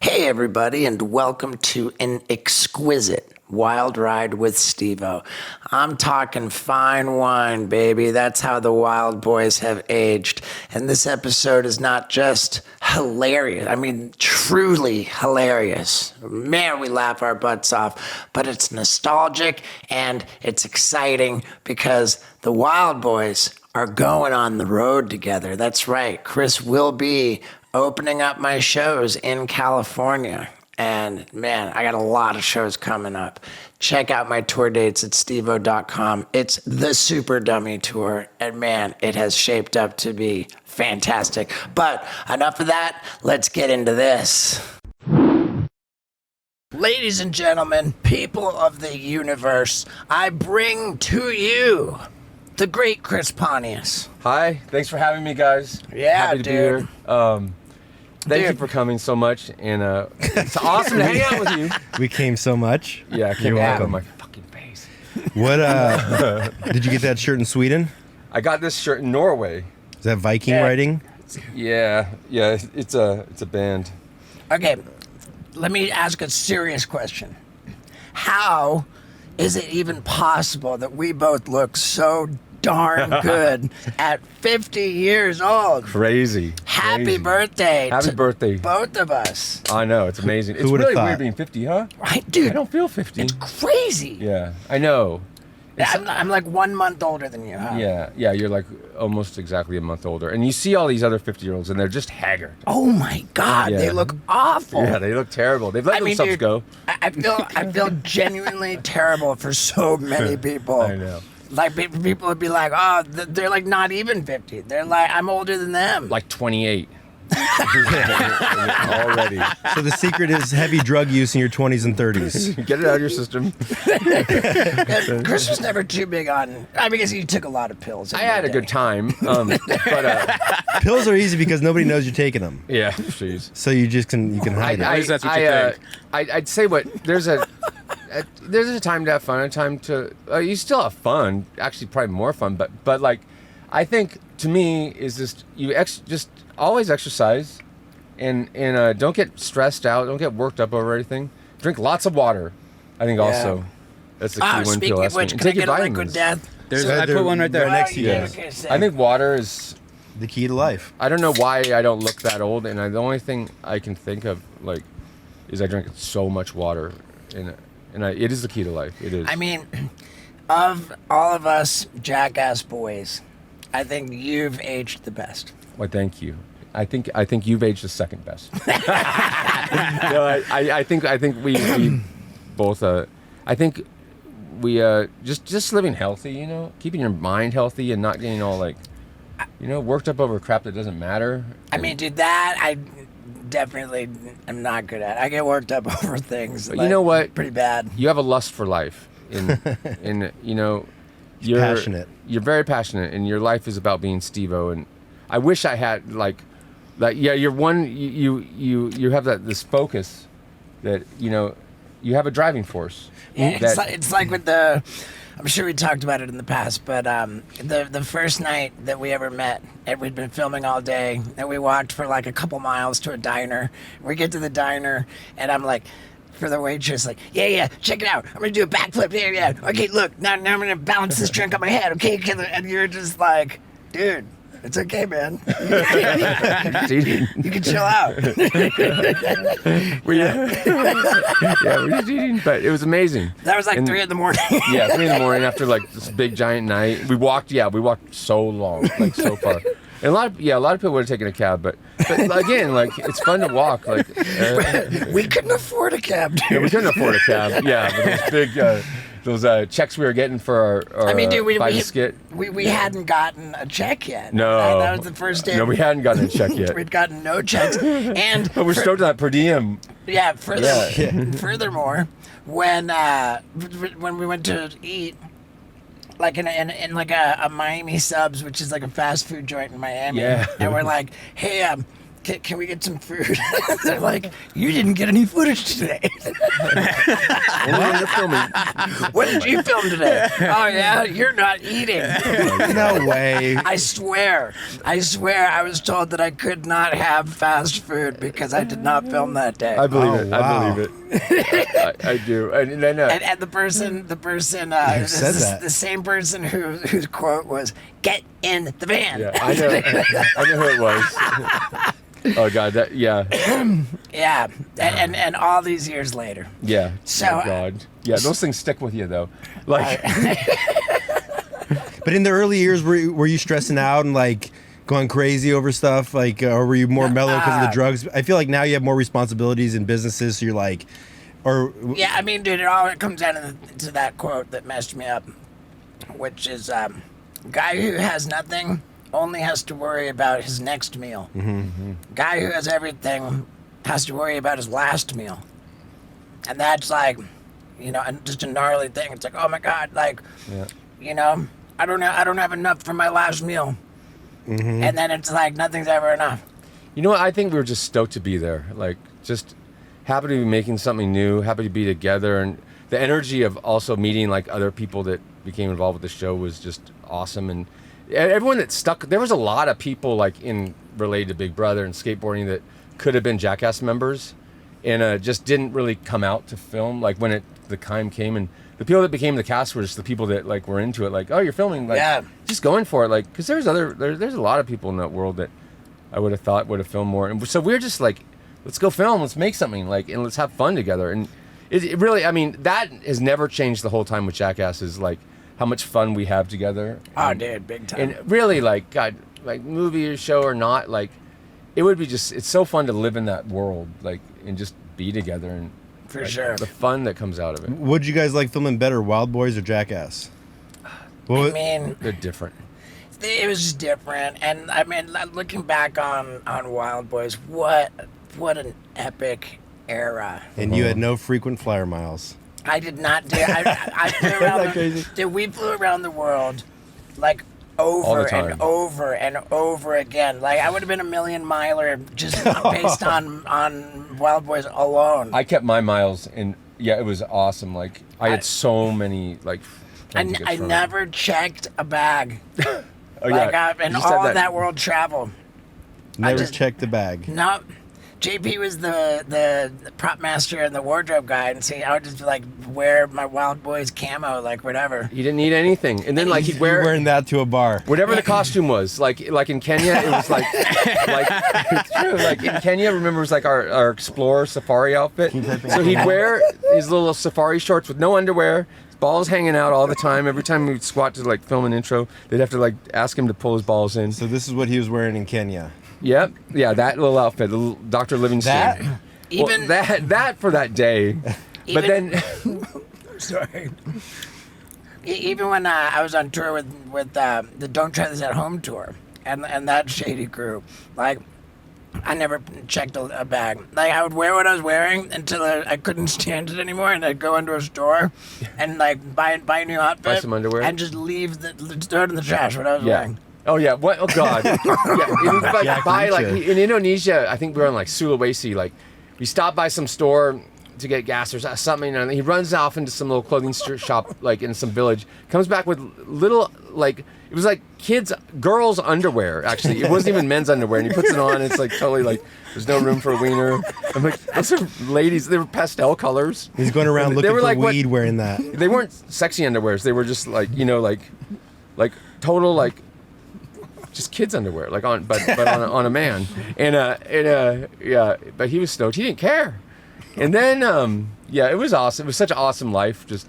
Hey everybody, and welcome to an exquisite wild ride with Steve-O. I'm talking fine wine, baby. That's how the Wild Boys have aged. And this episode is not just hilarious. I mean, truly hilarious. Man, we laugh our butts off. But it's nostalgic and it's exciting because the Wild Boys are going on the road together. That's right. Chris will be opening up my shows in California. And man, I got a lot of shows coming up. Check out my tour dates at steveo.com. It's the Super Dummy Tour. And man, it has shaped up to be fantastic. But enough of that. Let's get into this. Ladies and gentlemen, people of the universe, I bring to you the great Chris Pontius. Hi, thanks for having me, guys. Yeah, happy to be here. Thank you for coming so much, and it's awesome to hang out with you. We came so much. Yeah, I came out on my fucking face. What? Did you get that shirt in Sweden? I got this shirt in Norway. Is that Viking writing? Yeah, it's a band. Okay, let me ask a serious question. How is it even possible that we both look so darn good at 50 years old? Crazy. Happy birthday. Happy birthday. Both of us. I know, it's amazing. It's would've really thought? weird being 50, huh? Right, dude. I don't feel 50. It's crazy. Yeah, I know. I'm like 1 month older than you, huh? Yeah, you're like almost exactly a month older. And you see all these other 50-year-olds, and they're just haggard. Oh my God, Yeah. they look awful. Yeah, they look terrible. They've let themselves dude, go. I feel genuinely terrible for so many people. I know. Like people would be like, oh, they're like not even 50. They're like, I'm older than them. Like 28. Already. So the secret is heavy drug use in your 20s and 30s. Get it out of your system. Chris was never too big on. I mean, he took a lot of pills. I had a good time, but Pills are easy because nobody knows you're taking them. yeah, jeez. So you can hide it. I'd say there's a time to have fun, a time to you still have fun, actually probably more fun, but like I think to me is just just always exercise and don't get stressed out, don't get worked up over anything. Drink lots of water. I think also that's the key one. Speaking of which, can I get a liquid death? I put one right there. Right next to you. Yeah. I think water is The key to life. I don't know why I don't look that old, and the only thing I can think of like is I drink so much water, and it is the key to life. It is. I mean, of all of us Jackass boys, I think you've aged the best. Well, thank you. I think you've aged the second best. No, I think we both. I think we just living healthy. Keeping your mind healthy and not getting all like, worked up over crap that doesn't matter. I mean, dude, that I definitely am not good at. I get worked up over things. But you know what? Pretty bad. You have a lust for life, and you're passionate. You're very passionate, and your life is about being Steve-O. And I wish I had like. Yeah, you're one. You have this focus that you have a driving force. Yeah, it's like with the. I'm sure we talked about it in the past, but the first night that we ever met, and we'd been filming all day, and we walked for like a couple miles to a diner. We get to the diner, and I'm like, for the waitress, like, yeah, check it out. I'm gonna do a backflip. Yeah. Okay, look, now I'm gonna balance this drink on my head. Okay, and you're just like, dude. It's okay, man. You can chill out. We're just eating, but it was amazing. That was like 3 in the morning. Yeah, 3 in the morning after like this big giant night. We walked so long, like so far. And a lot of people would have taken a cab, but again, like it's fun to walk. Like we couldn't afford a cab, dude. Yeah, we couldn't afford a cab. Yeah, but those big. Those checks we were getting for our skit. We hadn't gotten a check yet. No. That was the first day. No, we hadn't gotten a check yet. We'd gotten no checks. And but we're stoked on that per diem. Yeah, furthermore, when we went to eat, like in like a Miami Subs, which is like a fast food joint in Miami. Yeah. And we're like, hey, can we get some food? They're like, you didn't get any footage today. You're filming. What did you film today? Oh yeah, you're not eating. No way. I swear, I was told that I could not have fast food because I did not film that day. I believe Oh, it. wow. I believe it. I do. And then And the person, said that? the same person whose quote was, "Get in the van." yeah, I know who it was. Oh God, yeah, Yeah, and all these years later. yeah. So, oh God, yeah. Those things stick with you though. Like, But in the early years, were you stressing out and like going crazy over stuff? Like, or were you more mellow because of the drugs? I feel like now you have more responsibilities in businesses, so you're like, or Yeah, I mean, dude, it all comes down to that quote that messed me up, which is, guy who has nothing only has to worry about his next meal. Guy who has everything has to worry about his last meal. And that's like, just a gnarly thing. It's like, oh my God, like, I don't have enough for my last meal. And then it's like, nothing's ever enough. you know what? I think we were just stoked to be there. Like, just happy to be making something new. Happy to be together, and the energy of also meeting like other people that became involved with the show was just awesome. And everyone that stuck, there was a lot of people like related to Big Brother and skateboarding that could have been Jackass members, and just didn't really come out to film. Like when the time came, and the people that became the cast were just the people that like were into it. Like, oh, you're filming, like, Yeah. just going for it. Like, because there's a lot of people in that world that I would have thought would have filmed more. And so we're just like, let's go film, let's make something, like, and let's have fun together. And it really, I mean, that has never changed the whole time with Jackass, is like how much fun we have together. Oh, dude, big time. And really, like, God, like, movie or show or not, like, it would be just, it's so fun to live in that world, like, and just be together, and For like, sure. the fun that comes out of it. would you guys like filming better, Wild Boys or Jackass? I mean, They're different. it was just different. And I mean, looking back on Wild Boys, what an epic era. And you had no frequent flyer miles. I did not do. I flew around. Dude, we flew around the world, like All over the time. and over and over again. Like I would have been a million miler just based on Wild Boys alone. I kept my miles, and yeah, it was awesome. Like, I had so many, like, plane tickets I from it. never checked a bag. Oh, Like yeah. in You said all of that world travel. Never just- checked the bag. No, JP was the prop master and the wardrobe guy, and see, I would just like wear my Wild Boys camo, like whatever. He didn't need anything, and then like he'd You're wear wearing that to a bar. whatever the costume was. Like in Kenya, it was like it's true. Like in Kenya, remember, it was like our explorer safari outfit. So he'd wear his little safari shorts with no underwear, his balls hanging out all the time. Every time we'd squat to like film an intro, they'd have to like ask him to pull his balls in. So this is what he was wearing in Kenya. Yep, yeah, that little outfit, the little Dr. Livingstone. That? Even that for that day. But then sorry. Even when I was on tour with the Don't Try This at Home tour and that shady crew, like I never checked a bag. Like I would wear what I was wearing until I couldn't stand it anymore, and I'd go into a store and like buy a new outfit, Buy some underwear? and just throw it in the trash what I was wearing. Oh yeah, what? Oh God. Yeah, it was like Jack buy like Reacher. in Indonesia. I think we were on like Sulawesi. Like we stopped by some store to get gas or something, and he runs off into some little clothing shop like in some village. Comes back with little like it was like girls' underwear. Actually, it wasn't even men's underwear, and he puts it on. And it's like totally like there's no room for a wiener. I'm like, those are ladies. They were pastel colors. He's going around They looking were for like what- weed wearing that. They weren't sexy underwears. They were just like like total like just kids underwear, like but on a man. And yeah, but he was stoked. He didn't care. And then yeah, it was awesome. It was such an awesome life. Just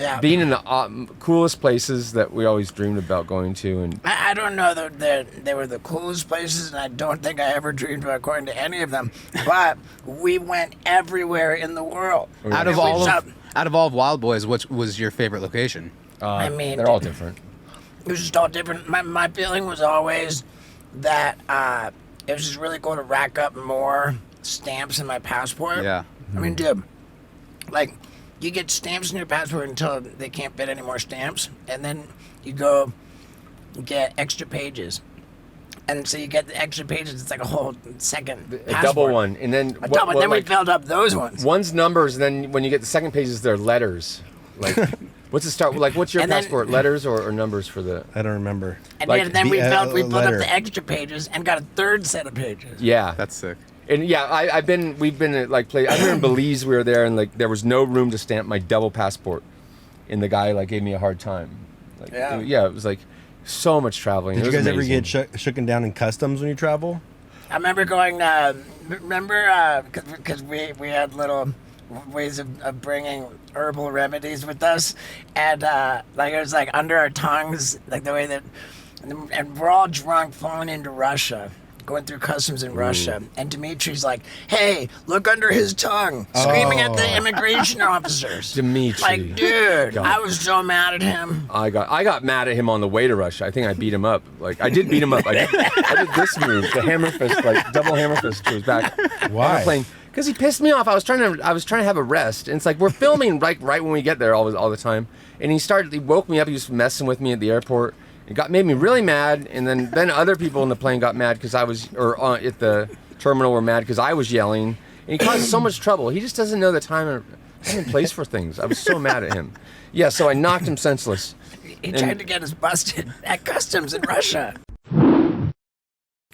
Yeah. being in the coolest places that we always dreamed about going to. And I don't know that they were the coolest places, and I don't think I ever dreamed about going to any of them. But we went everywhere in the world. Out of And we all saw- of Wild Boys, what was your favorite location? I mean, they're all different. it was just all different. My feeling was always that it was just really cool to rack up more stamps in my passport. Yeah. I mean, dude, like, you get stamps in your passport until they can't fit any more stamps, and then you go get extra pages. And so you get the extra pages. It's like a whole second A passport. double one, and then A double. Then we filled up those ones. One's numbers, and then when you get the second pages, they're letters. Like, what's the start? Like, what's your And then- passport? Letters or numbers for the? I don't remember. And like then we filled up letter. the extra pages and got a third set of pages. Yeah, That's sick. and yeah, we've been at like I remember in Belize we were there, and like there was no room to stamp my double passport, and the guy like gave me a hard time. Like, Yeah. it was like so much traveling. Did It you was guys ever amazing. get shooken down in customs when you travel? I remember going. Because we had little ways of bringing herbal remedies with us, and like it was like under our tongues, like the way that, and we're all drunk, falling into Russia. Going through customs in Russia, and Dimitri's like, "Hey, look under his tongue!" Screaming at the immigration officers. Dimitri. Like, dude, God. I was so mad at him. I got mad at him on the way to Russia. I think I beat him up. Like I did beat him up. I did this move, the hammer fist, like double hammer fist to his back. Why? Because he pissed me off. I was trying to have a rest, and it's like we're filming right when we get there all the time. And he woke me up. He was messing with me at the airport. It made me really mad, and then other people in the plane got mad because I was, at the terminal were mad because I was yelling, and he caused so much trouble. He just doesn't know the time and place for things. I was so mad at him. Yeah, so I knocked him senseless. He tried to get us busted at customs in Russia.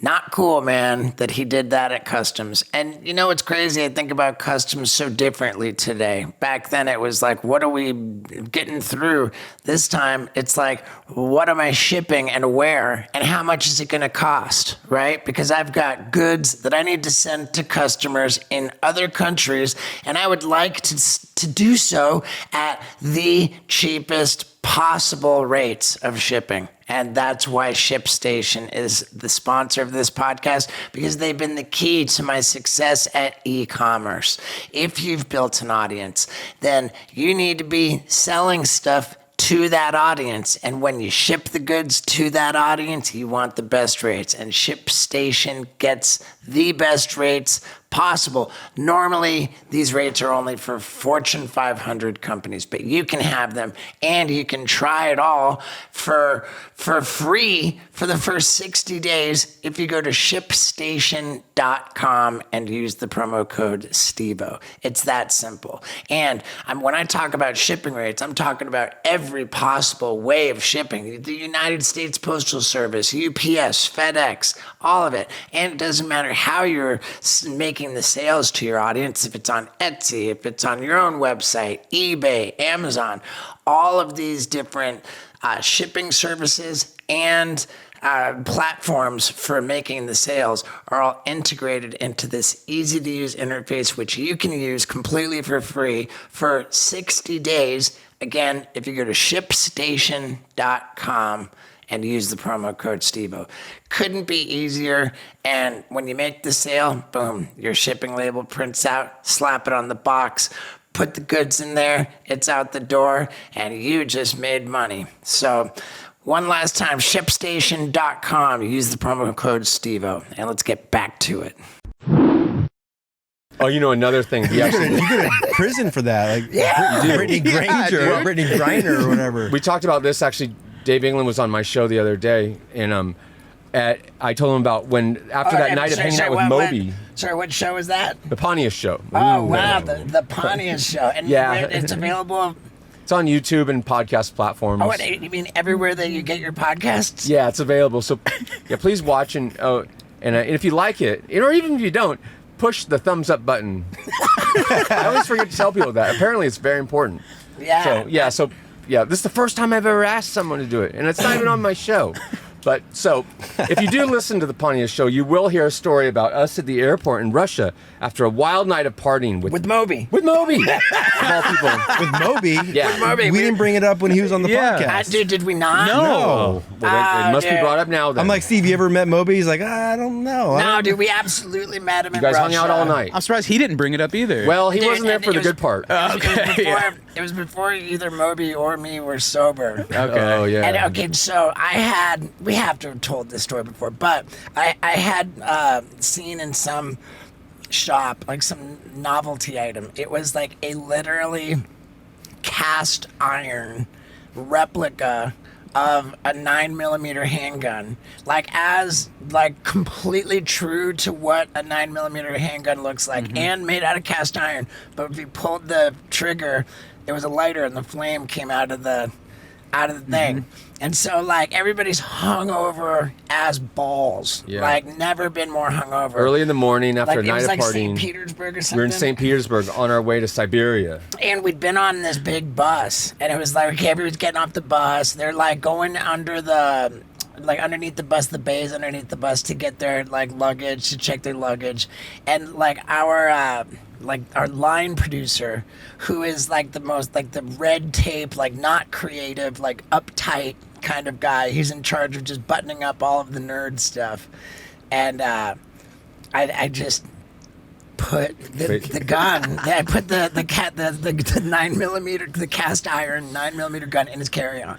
Not cool, man, that he did that at customs. And you know what's crazy? I think about customs so differently today. Back then it was like, what are we getting through? This time it's like, what am I shipping and where? And how much is it going to cost, right? Because I've got goods that I need to send to customers in other countries, and I would like to do so at the cheapest possible rates of shipping. And that's why ShipStation is the sponsor of this podcast, because they've been the key to my success at e-commerce. If you've built an audience, then you need to be selling stuff to that audience. And when you ship the goods to that audience, you want the best rates. And ShipStation gets the best rates possible. Normally, these rates are only for Fortune 500 companies, but you can have them and you can try it all for free for the first 60 days if you go to shipstation.com and use the promo code STEVO. It's that simple. And when I talk about shipping rates, I'm talking about every possible way of shipping. The United States Postal Service, UPS, FedEx, all of it. And it doesn't matter how you're making the sales to your audience, if it's on Etsy, if it's on your own website, eBay, Amazon, all of these different shipping services and platforms for making the sales are all integrated into this easy to use interface, which you can use completely for free for 60 days. Again, if you go to shipstation.com and use the promo code STEVO. Couldn't be easier. And when you make the sale, boom, your shipping label prints out, slap it on the box, put the goods in there, it's out the door, and you just made money. So one last time, shipstation.com, use the promo code STEVO, and let's get back to it. Oh, another thing. We actually You go to prison for that. Like Brittany Granger or Brittany Griner or whatever. we talked about this actually. Dave England was on my show the other day, and I told him about after that night of hanging out with Moby. Sorry, what show was that? The Pontius show. Oh, wow, the Pontius show. And Yeah. it's available. It's on YouTube and podcast platforms. Oh, you mean everywhere that you get your podcasts? Yeah, it's available. So, yeah, please watch and if you like it, or even if you don't, push the thumbs up button. I always forget to tell people that. Apparently, it's very important. Yeah. So this is the first time I've ever asked someone to do it, and it's not even on my show. But so, if you do listen to the Pontius show, you will hear a story about us at the airport in Russia after a wild night of partying with Moby. With Moby, of all people. With Moby. Yeah. With Moby. We didn't bring it up when he was on the podcast. Dude, did we not? No. Well, then it must be dude. brought up now. Then I'm like, Steve, you ever met Moby? He's like, I don't know. No, dude, we absolutely met him you in guys Russia. hung out all night. I'm surprised he didn't bring it up either. Well, he Dude, wasn't there and for it the was- good part. It was before either Moby or me were sober. Oh yeah. And okay, so we have to have told this story before, but I had seen in some shop, like some novelty item. It was like a literally cast iron replica of a 9mm handgun, as completely true to what a 9mm handgun looks like, and made out of cast iron. But if you pulled the trigger, there was a lighter, and the flame came out of the thing. And so everybody's hungover as balls. Yeah. Never been more hungover. Early in the morning after a night of it was partying. St. Petersburg or something. We were in St. Petersburg on our way to Siberia. And we'd been on this big bus, and it was okay, everybody's getting off the bus. They're going under the underneath the bus, the bays underneath the bus to get their luggage, to check their luggage. And our line producer, who is the most the red tape, not creative, uptight kind of guy. He's in charge of just buttoning up all of the nerd stuff. And I just put the gun. I put the 9mm, the cast iron 9mm gun in his carry-on.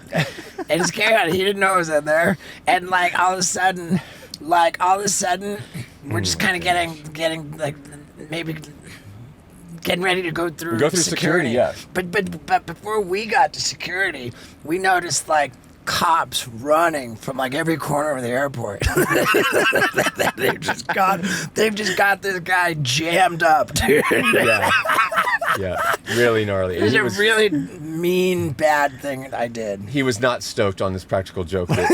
In his carry-on, he didn't know it was in there. And all of a sudden, we're just kind of getting maybe getting ready to go through. We go through security, yeah. But before we got to security, we noticed cops running from every corner of the airport. they've just got this guy jammed up, dude. Yeah, really gnarly. It was a really mean, bad thing I did. He was not stoked on this practical joke. It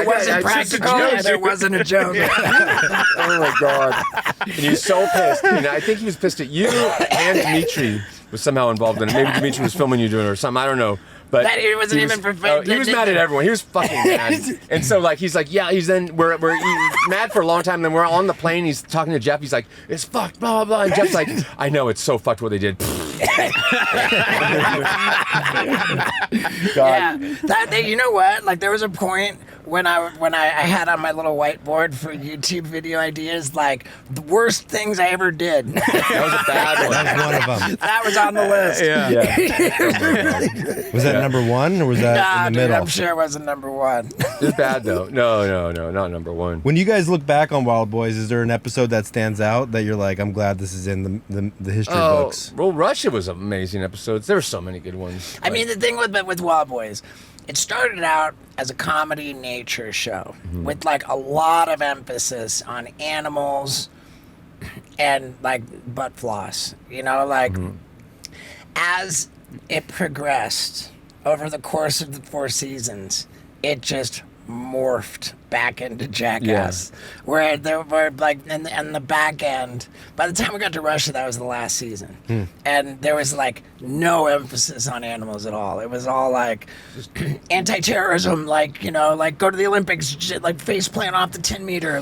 wasn't practical, and it wasn't a joke. Oh my God. And he was so pissed. I think he was pissed at you, and Dimitri was somehow involved in it. Maybe Dimitri was filming you doing it or something. I don't know. But it wasn't even for fun. He was mad at everyone. He was fucking mad. And so he's we're mad for a long time. And then we're on the plane. He's talking to Jeff. He's like, it's fucked, blah, blah, blah. And Jeff's like, I know, it's so fucked what they did. God. Yeah. You know what? There was a point when I had on my little whiteboard for YouTube video ideas, the worst things I ever did. That was a bad one. That was one of them. That was on the list. Yeah. Was that number one, or was that in the dude, middle? I'm sure it wasn't number one. It's bad though. No, not number one. When you guys look back on Wild Boys, is there an episode that stands out that you're like, I'm glad this is in the history books? Well, Russia was amazing episodes. There were so many good ones. I mean, the thing with Wild Boys, it started out as a comedy nature show with a lot of emphasis on animals and butt floss. As it progressed over the course of the 4 seasons, it just morphed back into Jackass. Where there were in the back end, by the time we got to Russia, that was the last season. And there was no emphasis on animals at all. It was all anti-terrorism, go to the Olympics, face plant off the 10-meter,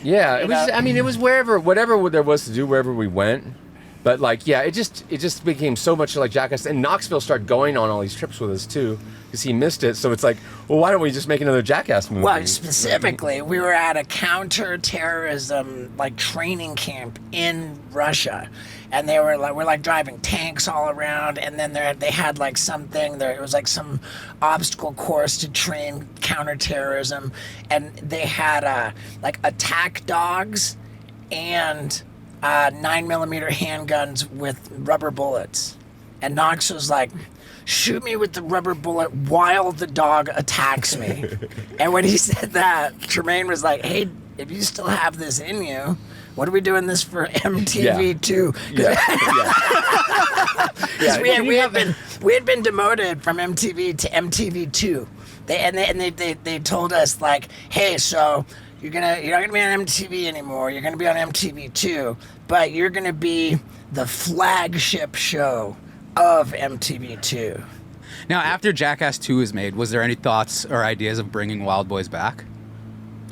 Yeah, it was. I mean, it was whatever there was to do wherever we went. But it just became so much like Jackass. And Knoxville started going on all these trips with us too, because he missed it. So it's well, why don't we just make another Jackass movie? Well, specifically, we were at a counter-terrorism training camp in Russia, and they were we're driving tanks all around, and then they had something there. It was some obstacle course to train counter-terrorism, and they had attack dogs and 9mm handguns with rubber bullets. And Knox was like, shoot me with the rubber bullet while the dog attacks me. And when he said that, Tremaine was like, hey, if you still have this in you, what are we doing this for MTV2? We had been demoted from MTV to MTV2. They told us hey, so you're not gonna be on MTV anymore. You're gonna be on MTV2, but you're gonna be the flagship show of MTV2. Now, after Jackass 2 was made, was there any thoughts or ideas of bringing Wild Boys back?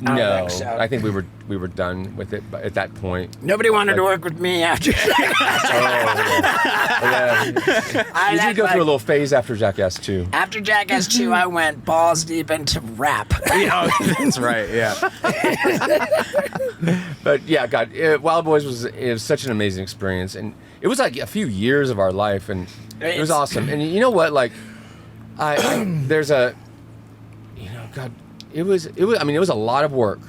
I don't No, think so. I think we were done with it at that point. Nobody wanted to work with me after We did go through a little phase after Jackass 2. After Jackass 2, I went balls deep into rap. That's right, yeah. But yeah, God, Wild Boys was such an amazing experience, and it was a few years of our life, and it was awesome. And you know what? There's a, God, it was. I mean, it was a lot of work,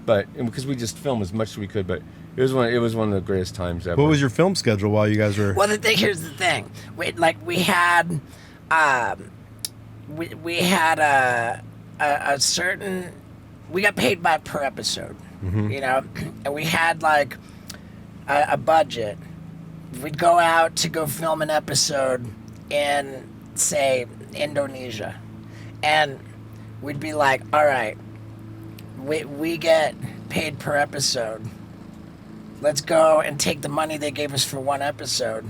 but because we just filmed as much as we could, but it was one of the greatest times ever. What was your film schedule while you guys were? Well, here's the thing. We had we had a certain, we got paid per episode, you know, and we had like a budget. We'd go out to go film an episode in, say, Indonesia, and we'd be like, all right, we get paid per episode. Let's go and take the money they gave us for one episode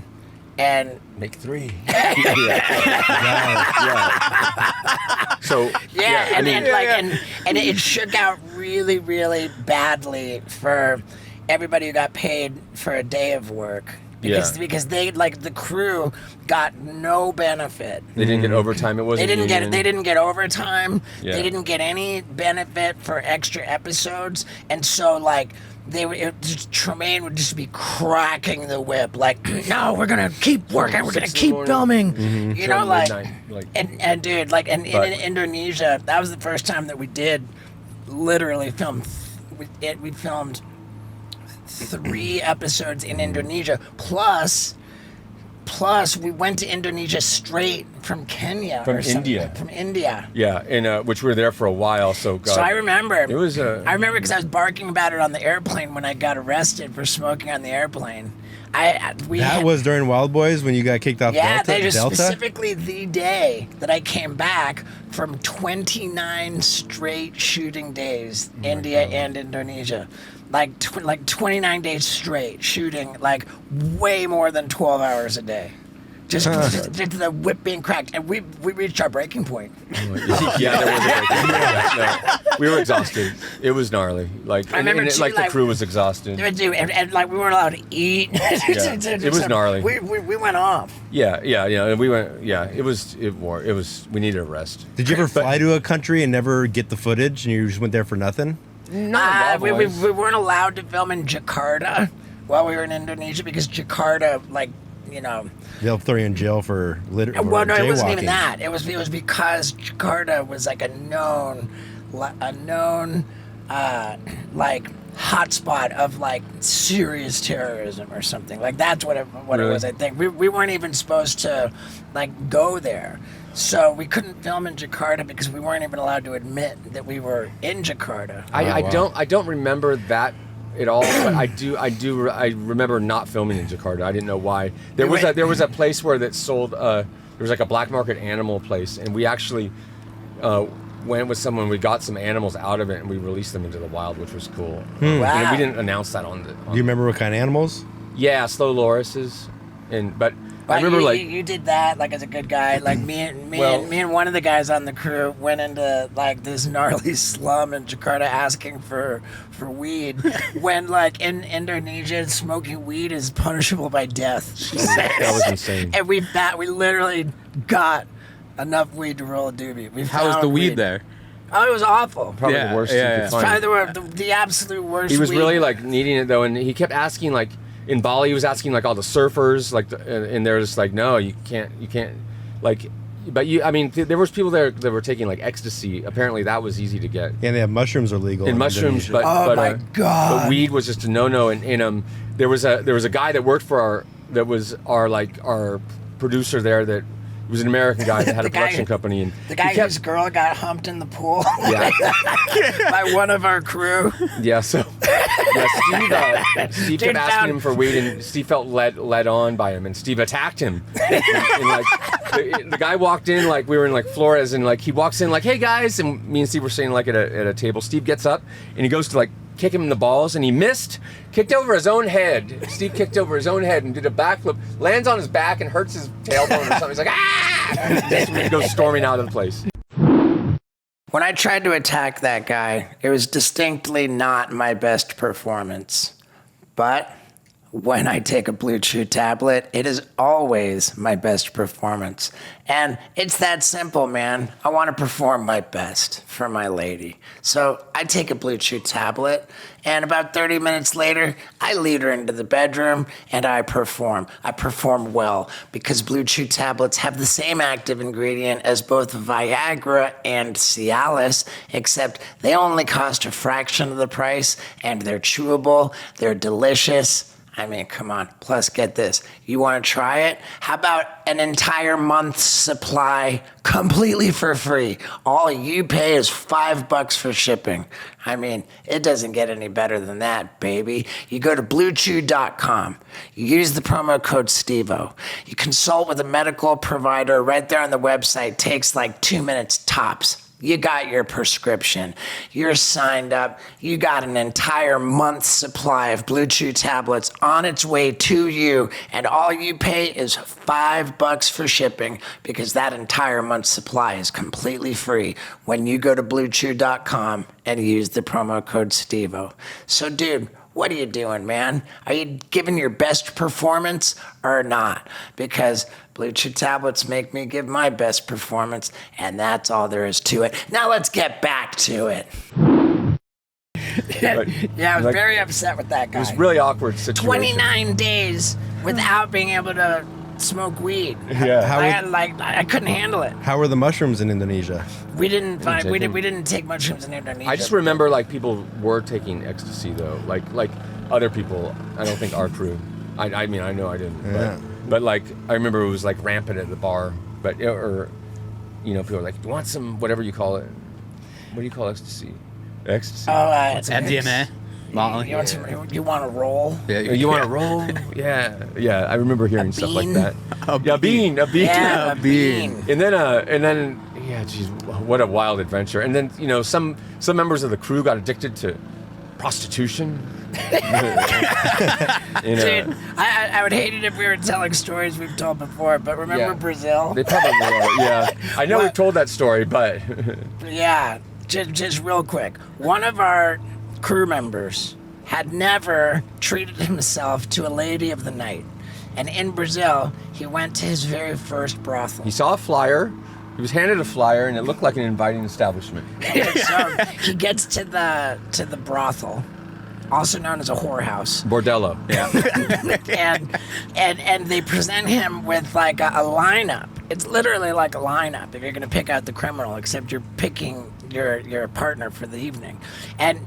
and Make 3. So and it shook out really, really badly for everybody who got paid for a day of work. Because they, like, the crew got no benefit. They didn't get overtime. It wasn't. They didn't get overtime. Yeah. They didn't get any benefit for extra episodes, and so like Tremaine would just be cracking the whip, like, no, we're gonna keep working, we're gonna keep filming, you know, like and dude, like, in Indonesia, that was the first time that we did literally film. We filmed 3 episodes in Indonesia, plus we went to Indonesia straight from Kenya. From India. From India. Yeah, and which we were there for a while. So God, So I remember. It was I remember because I was barking about it on the airplane when I got arrested for smoking on the airplane. That was during Wild Boys when you got kicked off Delta? Specifically the day that I came back from 29 straight shooting days, India and Indonesia. Like 29 days straight shooting, like way more than 12 hours a day. Just the whip being cracked, and we reached our breaking point. Yeah, there was a breaking point. No, we were exhausted. It was gnarly. Like, I remember the crew was exhausted. And like we weren't allowed to eat. It was gnarly. We went off. Yeah, and we went. Yeah, it was. We needed a rest. Did you ever fly to a country and never get the footage, and you just went there for nothing? We weren't allowed to film in Jakarta while we were in Indonesia because Jakarta, like, you know, they'll throw you in jail for jaywalking. Well, no, it wasn't even that. It was because Jakarta was like a known like hotspot of like serious terrorism or something. Like that's what it was. I think we weren't even supposed to like go there. So we couldn't film in Jakarta because we weren't even allowed to admit that we were in Jakarta. I don't remember that at all, but I remember not filming in Jakarta. I didn't know why. There was a place where that sold there was like a black market animal place, and we actually went with someone. We got some animals out of it and we released them into the wild, which was cool. Wow. And we didn't announce that on the. Do you remember what kind of animals? Yeah, slow lorises, but I remember you did that like as a good guy. Like me and one of the guys on the crew went into like this gnarly slum in Jakarta asking for weed. When like in Indonesia, smoking weed is punishable by death. That was insane. And we literally got enough weed to roll a doobie. How was the weed there? Oh, it was awful. Probably the worst you could find. Probably the absolute worst. He was weed. really like needing it though, and he kept asking like. In Bali, he was asking like all the surfers, like, and they're just like, no, you can't, like, but I mean, there was people there that were taking like ecstasy. Apparently, that was easy to get. Yeah, they have mushrooms are legal. And mushrooms, Indonesia. my God! But weed was just a no-no. And there was a guy that worked for our producer there that. He was an American guy that had a production company, and the guy whose girl got humped in the pool yeah. by one of our crew. Yeah, so Steve kept asking him for weed, and Steve felt led on by him, and Steve attacked him. and like the guy walked in, like we were in like Flores, and like he walks in like, "Hey guys," and me and Steve were sitting like at a table. Steve gets up and he goes to like kick him in the balls, and he missed, kicked over his own head. Steve kicked over his own head and did a backflip, lands on his back and hurts his tailbone or something. He's like, ah! Just goes storming out of the place. When I tried to attack that guy, it was distinctly not my best performance. But when I take a Blue Chew tablet, it is always my best performance. And it's that simple, man. I want to perform my best for my lady. So I take a Blue Chew tablet, and about 30 minutes later, I lead her into the bedroom, and I perform. I perform well, because Blue Chew tablets have the same active ingredient as both Viagra and Cialis, except they only cost a fraction of the price, and they're chewable, they're delicious. I mean, come on. Plus, get this. You want to try it? How about an entire month's supply completely for free? All you pay is $5 for shipping. I mean, it doesn't get any better than that, baby. You go to bluechew.com. You use the promo code STEVO. You consult with a medical provider right there on the website. Takes like 2 minutes tops. You got your prescription. You're signed up. You got an entire month's supply of Blue Chew tablets on its way to you, and all you pay is $5 for shipping because that entire month's supply is completely free when you go to bluechew.com and use the promo code STEVO. So, dude, what are you doing, man? Are you giving your best performance or not? Because Blue Chew tablets make me give my best performance, and that's all there is to it. Now let's get back to it. Yeah, I was very upset with that guy. It was a really awkward situation. 29 days without being able to smoke weed. Yeah. I couldn't handle it. How were the mushrooms in Indonesia? We didn't take mushrooms in Indonesia. I just remember like people were taking ecstasy though, like other people. I don't think our crew. I mean I know I didn't. Yeah. But like I remember it was like rampant at the bar. But or you know people were like, "Do you want some whatever you call it? What do you call ecstasy? Ecstasy. Oh, It's MDMA. Molly. You want to roll? Yeah, you want to roll? Yeah. I remember hearing stuff like bean? that. A bean. Yeah, a bean. And then, yeah, geez, what a wild adventure. And then, you know, some members of the crew got addicted to prostitution. Dude, I would hate it if we were telling stories we've told before, but remember Brazil? They probably were, yeah. I know we've told that story, but... Yeah, just real quick. One of our crew members had never treated himself to a lady of the night. And in Brazil, he went to his very first brothel. He saw a flyer. He was handed a flyer, and it looked like an inviting establishment. So he gets to the brothel, also known as a whorehouse. Bordello. Yeah. and they present him with like a lineup. It's literally like a lineup if you're going to pick out the criminal, except you're picking your partner for the evening. And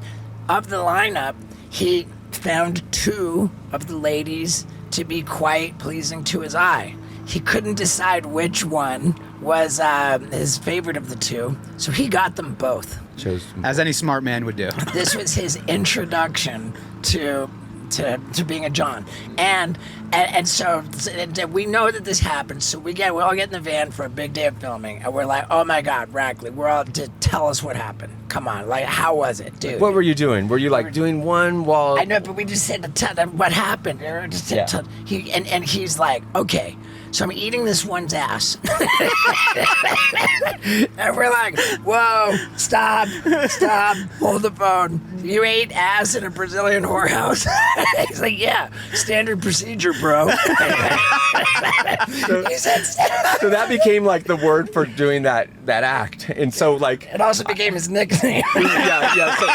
of the lineup, he found 2 of the ladies to be quite pleasing to his eye. He couldn't decide which one was his favorite of the 2, so he got them both. As any smart man would do. This was his introduction to being a John, and so we know that this happens. So we all get in the van for a big day of filming, and we're like, oh my God, Rackley, we're all to tell us what happened. Come on, like how was it, dude? What were you doing? Were you like doing one while? I know, but we just had to tell them what happened. And he's like, okay. So I'm eating this one's ass. And we're like, whoa, stop, hold the phone. You ate ass in a Brazilian whorehouse? He's like, yeah, standard procedure, bro. He said, So that became like the word for doing that act. And so like... It also became his nickname. Yeah. So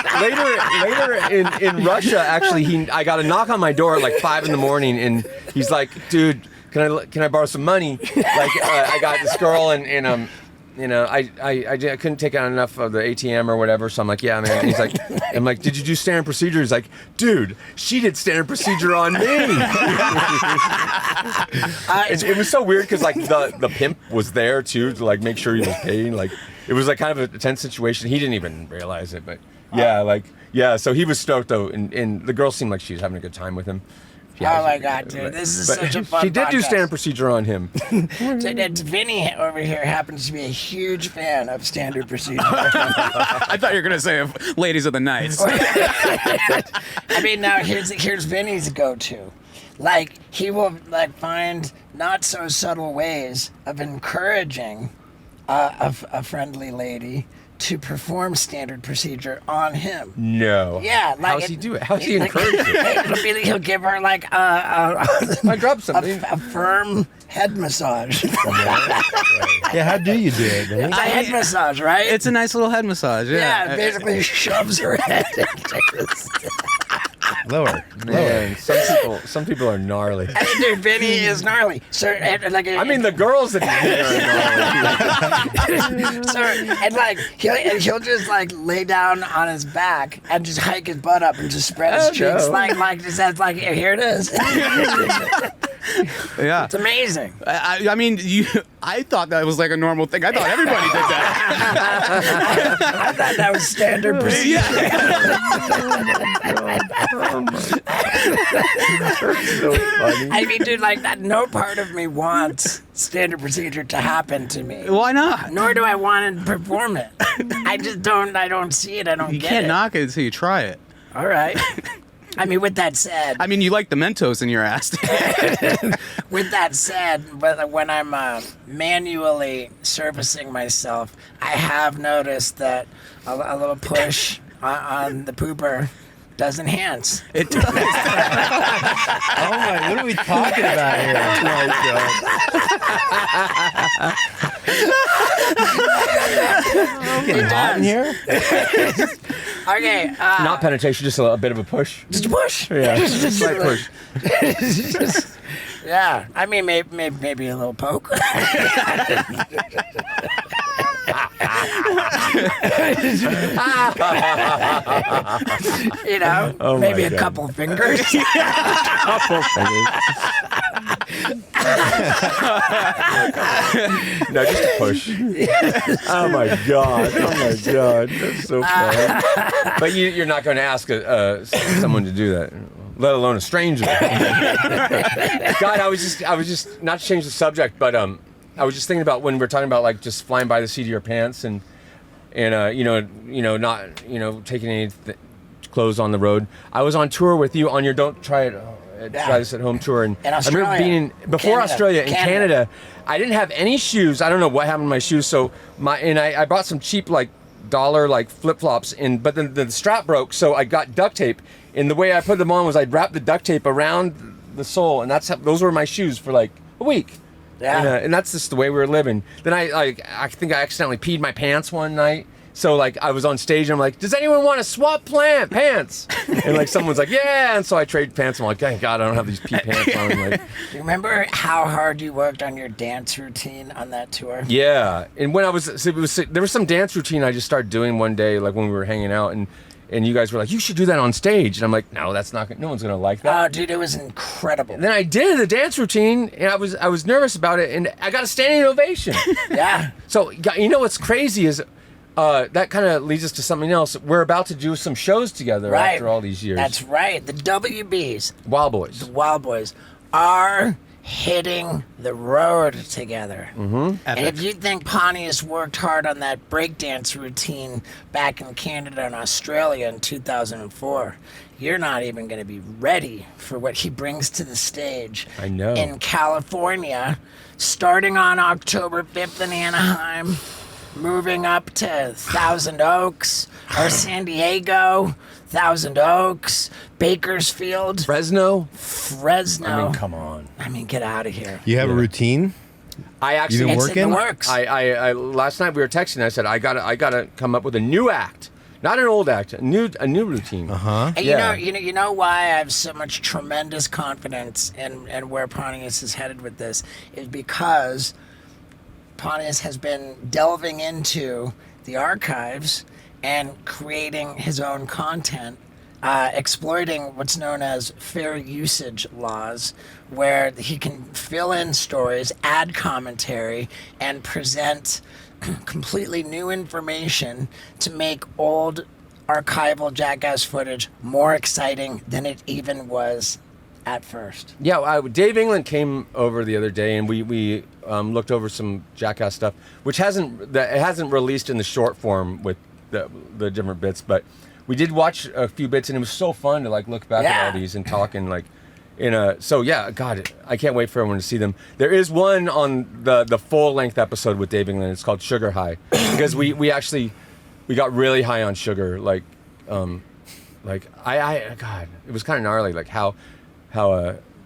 later in Russia, actually, I got a knock on my door at like 5 a.m, and he's like, dude, can I borrow some money? Like I got this girl and you know, I couldn't take out enough of the ATM or whatever, so I'm like, yeah, man. And he's like, I'm like, did you do standard procedure? He's like, dude, she did standard procedure on me. It was so weird because like the pimp was there too to like make sure he was paying. Like it was like kind of a tense situation. He didn't even realize it, but yeah. So he was stoked though, and the girl seemed like she was having a good time with him. Yeah, oh my God, dude, this is such a fun She did do podcast. standard procedure on him. Vinny over here happens to be a huge fan of standard procedure. I thought you were going to say of ladies of the night. I mean, now here's Vinny's go-to. Like, he will like find not so subtle ways of encouraging a friendly lady to perform standard procedure on him. No. Yeah. Like, how does he do it? How does he encourage it? He'll give her like I dropped something. a firm head massage. Yeah, how do you do it, Vinny? It's a head massage, right? It's a nice little head massage. Yeah, it basically shoves her head into Lower. Man, some people are gnarly. Dude, Vinny is gnarly. So, I mean, the girls that are gnarly. so, and like he'll just like lay down on his back and just hike his butt up and just spread his cheeks like just as like here it is. Yeah. It's amazing. I mean, I thought that was like a normal thing. I thought everybody did that. I thought that was standard procedure. So funny. I mean, dude, like that. No part of me wants standard procedure to happen to me. Why not? Nor do I want to perform it. I just don't. I don't see it. I don't You get can't it. knock it until you try it. All right. I mean, with that said, I mean, you like the Mentos in your ass. with that said, when I'm manually servicing myself, I have noticed that a little push on the pooper does enhance. It does. Oh my! What are we talking about here? Getting hot in here. Okay. Not penetration, just a bit of a push. Just a push. Yeah, Just slight push. Yeah. I mean, maybe a little poke. You know, Oh my maybe a God. couple fingers. Couple fingers. No, just a push. Oh my God! Oh my God! That's so funny. But you're not going to ask someone to do that, let alone a stranger. God, I was just not to change the subject, but I was just thinking about when we're talking about like just flying by the seat of your pants and not taking any clothes on the road. I was on tour with you on your Don't Try It. Try this at home tour, and I remember being before Australia in Canada. I didn't have any shoes. I don't know what happened to my shoes. So I bought some cheap like dollar like flip flops, but then the strap broke, so I got duct tape. And the way I put them on was I'd wrap the duct tape around the sole, and those were my shoes for like a week. Yeah. And that's just the way we were living. Then I think I accidentally peed my pants one night. So like I was on stage and I'm like, does anyone want to swap pants? And like someone's like, yeah. And so I trade pants. I'm like, thank God I don't have these pee pants on. Like, You remember how hard you worked on your dance routine on that tour? yeah. And when there was some dance routine I just started doing one day, like when we were hanging out, and you guys were like, you should do that on stage. And I'm like, no, no one's gonna like that. Oh, dude, it was incredible. And then I did the dance routine, and I was nervous about it, and I got a standing ovation. Yeah. So you know what's crazy is that kind of leads us to something else. We're about to do some shows together Right. after all these years. That's right. The WBs, Wild Boys. the Wild Boys, are hitting the road together. Mm-hmm. And if you think Pontius worked hard on that breakdance routine back in Canada and Australia in 2004, you're not even going to be ready for what he brings to the stage. I know. In California, starting on October 5th in Anaheim, moving up to Thousand Oaks or San Diego, Thousand Oaks, Bakersfield, Fresno. Fresno. I mean, come on. I mean, get out of here. You have a routine? I actually You been It's in the working? works. I last night we were texting. I said I gotta come up with a new act, not an old act, a new routine. And Yeah. you know why I have so much tremendous confidence in where Pontius is headed with this is because Pontius has been delving into the archives and creating his own content, exploiting what's known as fair usage laws, where he can fill in stories, add commentary, and present completely new information to make old archival Jackass footage more exciting than it even was at first. Yeah, Dave England came over the other day, and we looked over some Jackass stuff, which hasn't released in the short form with the different bits, but we did watch a few bits, and it was so fun to like look back at all these and talk and like so yeah, God, I can't wait for everyone to see them. There is one on the full length episode with Dave England. It's called Sugar High because we got really high on sugar, like God, it was kind of gnarly, like how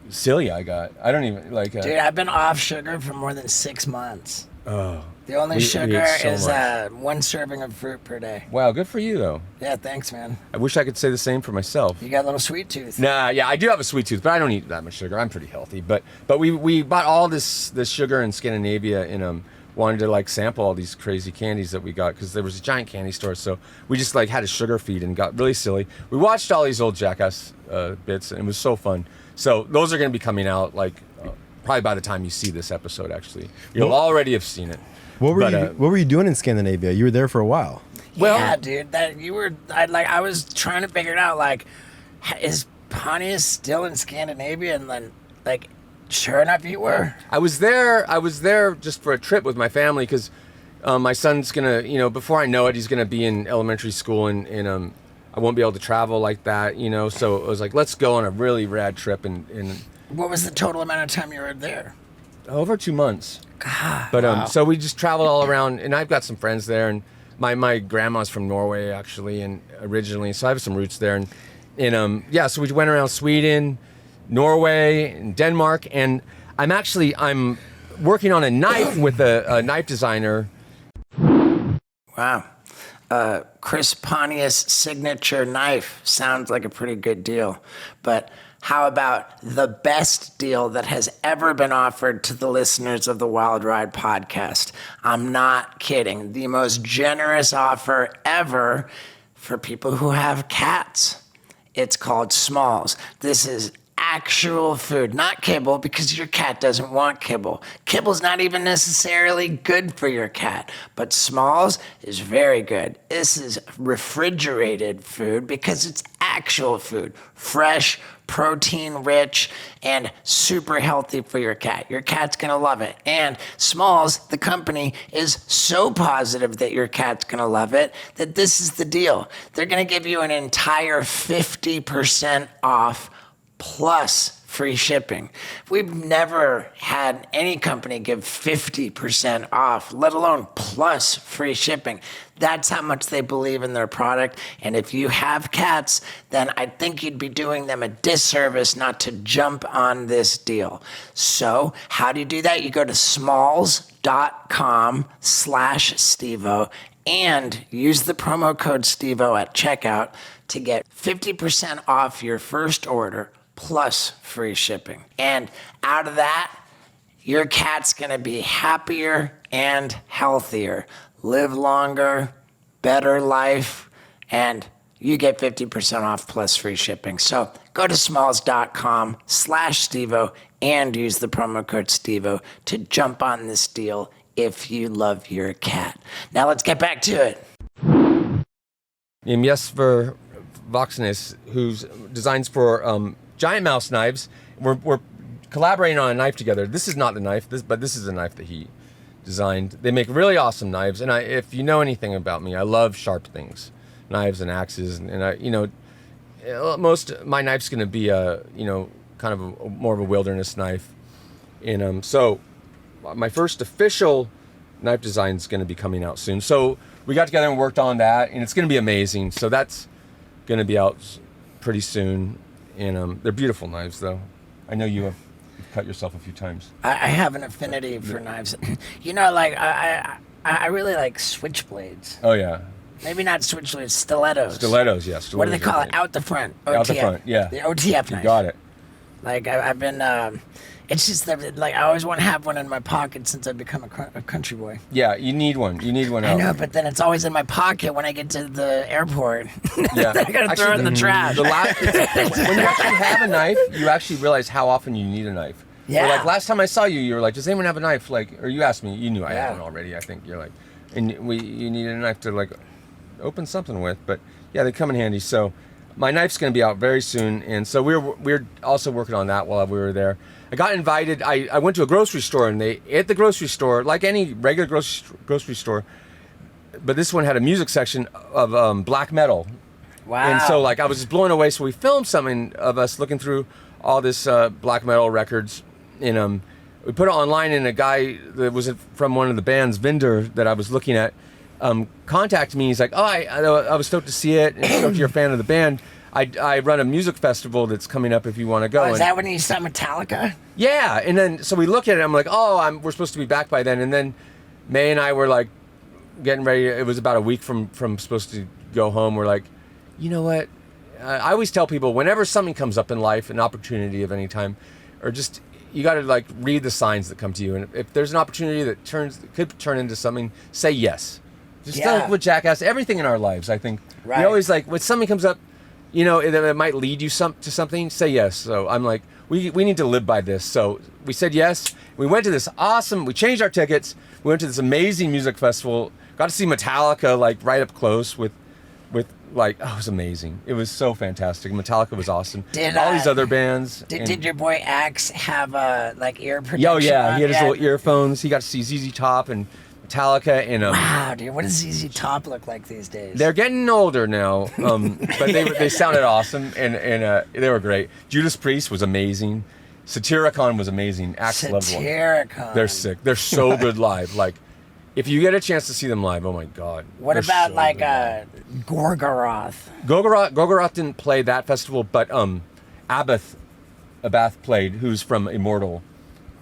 silly I got. I don't even like. Dude, I've been off sugar for more than 6 months. Oh, The only We sugar ate so is much. 1 serving of fruit per day. Wow, good for you though. Yeah, thanks, man. I wish I could say the same for myself. You got a little sweet tooth. Nah, yeah, I do have a sweet tooth, but I don't eat that much sugar. I'm pretty healthy. But we bought all this sugar in Scandinavia and wanted to like sample all these crazy candies that we got because there was a giant candy store. So we just like had a sugar feed and got really silly. We watched all these old Jackass bits and it was so fun. So those are going to be coming out like probably by the time you see this episode. Actually, you'll already have seen it. What were you doing in Scandinavia? You were there for a while. Well, yeah, dude, I was trying to figure it out. Like, is Pontius still in Scandinavia? And then, like, sure enough, you were. I was there just for a trip with my family because my son's gonna, before I know it, he's gonna be in elementary school and I won't be able to travel like that, So it was like, let's go on a really rad trip and What was the total amount of time you were there? over 2 months. God. But Wow. so we just traveled all around, and I've got some friends there, and my grandma's from Norway actually, and originally, so I have some roots there, and so we went around Sweden, Norway, and Denmark, and I'm working on a knife with a knife designer. Wow. Chris Pontius signature knife sounds like a pretty good deal. But how about the best deal that has ever been offered to the listeners of the Wild Ride podcast? I'm not kidding. The most generous offer ever for people who have cats. It's called Smalls. This is actual food, not kibble, because your cat doesn't want kibble. Kibble's not even necessarily good for your cat, but Smalls is very good. This is refrigerated food because it's actual food, fresh, protein-rich, and super healthy for your cat. Your cat's gonna love it. And Smalls, the company, is so positive that your cat's gonna love it that this is the deal. They're gonna give you an entire 50% off plus free shipping. We've never had any company give 50% off, let alone plus free shipping. That's how much they believe in their product. And if you have cats, then I think you'd be doing them a disservice not to jump on this deal. So how do you do that? You go to smalls.com/Stevo and use the promo code Stevo at checkout to get 50% off your first order plus free shipping. And out of that, your cat's gonna be happier and healthier, live longer, better life, and you get 50% off plus free shipping. So go to smalls.com/Stevo and use the promo code Stevo to jump on this deal if you love your cat. Now let's get back to it. Jesper Voxnes, who's designs for giant mouse knives. We're collaborating on a knife together. This is not the knife, but this is a knife that he designed. They make really awesome knives, and if you know anything about me, I love sharp things, knives and axes, and most my knife's going to be kind of more of a wilderness knife, and so my first official knife design is going to be coming out soon. So we got together and worked on that, and it's going to be amazing. So that's going to be out pretty soon. And they're beautiful knives, though. I know you have cut yourself a few times. I have an affinity for knives. I really like switchblades. Oh, yeah. Maybe not switchblades, stilettos. Stilettos, yes. What do they call it? Out the front. OTF. Out the front, yeah. The OTF knife. You got it. Like, I've been, it's just that, like, I always want to have one in my pocket since I've become a country boy. Yeah, you need one. You need one out. I know, but then it's always in my pocket when I get to the airport. Yeah. I gotta throw it in the trash. When you actually have a knife, you actually realize how often you need a knife. Yeah. Or like last time I saw you, you were like, "Does anyone have a knife?" Like, or you asked me. You knew I had Yeah. one already. I think you're like, and you needed a knife to like open something with. But yeah, they come in handy. So my knife's going to be out very soon, and so we're also working on that while we were there. I got invited. I went to a grocery store, and at the grocery store, like any regular grocery store, but this one had a music section of black metal. Wow. And so like I was just blown away. So we filmed something of us looking through all this black metal records, and we put it online. And a guy that was from one of the bands, Vendor, that I was looking at, contacted me. He's like, "Oh, I was stoked to see it, and stoked you're a fan of the band. I run a music festival that's coming up if you want to go." Oh, is that when you saw Metallica? Yeah, and then so we look at it. I'm like, "Oh, we're supposed to be back by then." And then May and I were like getting ready. It was about a week from supposed to go home. We're like, you know what? I always tell people whenever something comes up in life, an opportunity of any time, or just you got to like read the signs that come to you. And if there's an opportunity that could turn into something, say yes. Just like with Jackass, everything in our lives, I think. Right. We always like when something comes up, you know, it might lead you to something, say yes. So I'm like, we need to live by this. So we said yes. We went to this we changed our tickets. We went to this amazing music festival. Got to see Metallica like right up close with like, oh, it was amazing. It was so fantastic. Metallica was awesome. All these other bands. Did your boy Axe have like ear protection? Oh yeah, on? he had his little earphones. He got to see ZZ Top and Metallica and wow, dude, what does ZZ Top look like these days? They're getting older now, but they sounded awesome and they were great. Judas Priest was amazing. Satyricon was amazing. Axe loved one. Satyricon. They're sick. They're so good live. Like, if you get a chance to see them live, oh my god. What they're about so like good live. Gorgoroth? Gorgoroth didn't play that festival, but Abath played, who's from Immortal.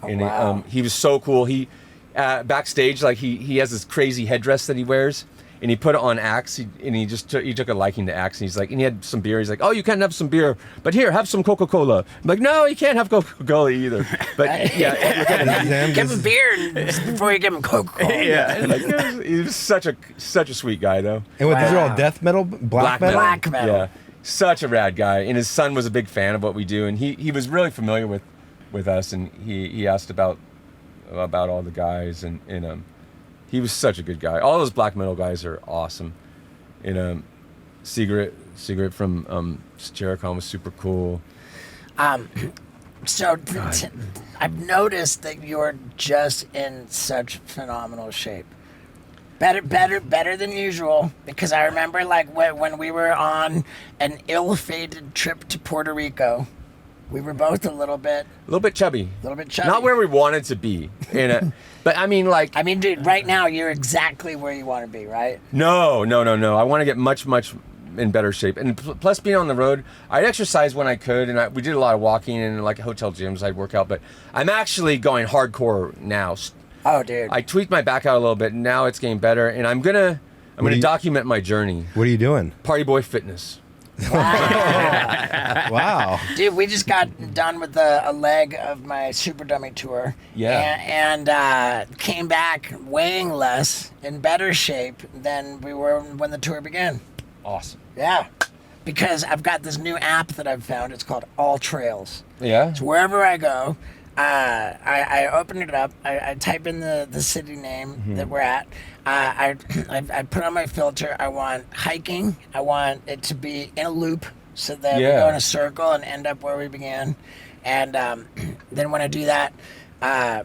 Oh, And wow. he was so cool. He backstage, like he has this crazy headdress that he wears, and he put it on Axe. He took a liking to Axe, and he had some beer. He's like, oh, you can't have some beer, but here, have some Coca-Cola. I'm like, no, you can't have Coca-Cola either. But yeah, Give him beer before you give him Coca-Cola. yeah, like, he was such a sweet guy though. And these are all Wow. death metal, black metal. Black metal. Yeah, such a rad guy, and his son was a big fan of what we do, and he was really familiar with us, and he asked about all the guys, and he was such a good guy. All those black metal guys are awesome. And Sigrid from Satyricon was super cool. So I've noticed that you're just in such phenomenal shape. Better than usual, because I remember like when we were on an ill-fated trip to Puerto Rico, we were both a little bit chubby. chubby. Not where we wanted to be. But I mean, like, dude, right now you're exactly where you want to be, right? no. I want to get much in better shape. And plus being on the road, I'd exercise when I could, and we did a lot of walking and like hotel gyms I'd work out, but I'm actually going hardcore now. Oh, dude. I tweaked my back out a little bit, and now it's getting better, and I'm gonna document my journey. What are you doing? Party boy fitness. Wow. Dude, we just got done with a leg of my Super Dummy tour. Yeah. And came back weighing less, in better shape than we were when the tour began. Awesome. Yeah. Because I've got this new app that I've found. It's called All Trails. Yeah. So wherever I go, I open it up. I type in the city name that we're at. I put on my filter. I want hiking. I want it to be in a loop so that we go in a circle and end up where we began. And then when I do that, I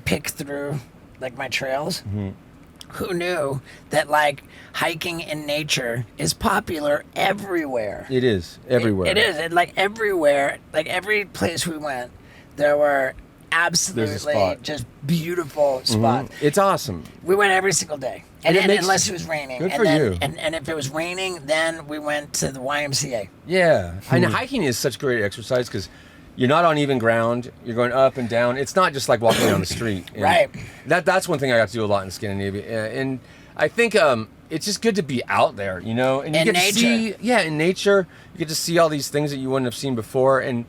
pick through like my trails. Who knew that like hiking in nature is popular everywhere? It is everywhere. It is. And like everywhere, like every place we went, there were absolutely spot. just beautiful spots. It's awesome. We went every single day, and unless it was raining. Good and for then, you. And if it was raining, then we went to the YMCA. Yeah. And hiking is such great exercise because you're not on even ground. You're going up and down. It's not just like walking down the street. And Right. That's one thing I got to do a lot in Scandinavia. And I think it's just good to be out there, you know? And you In get nature. to see, in nature, you get to see all these things that you wouldn't have seen before. And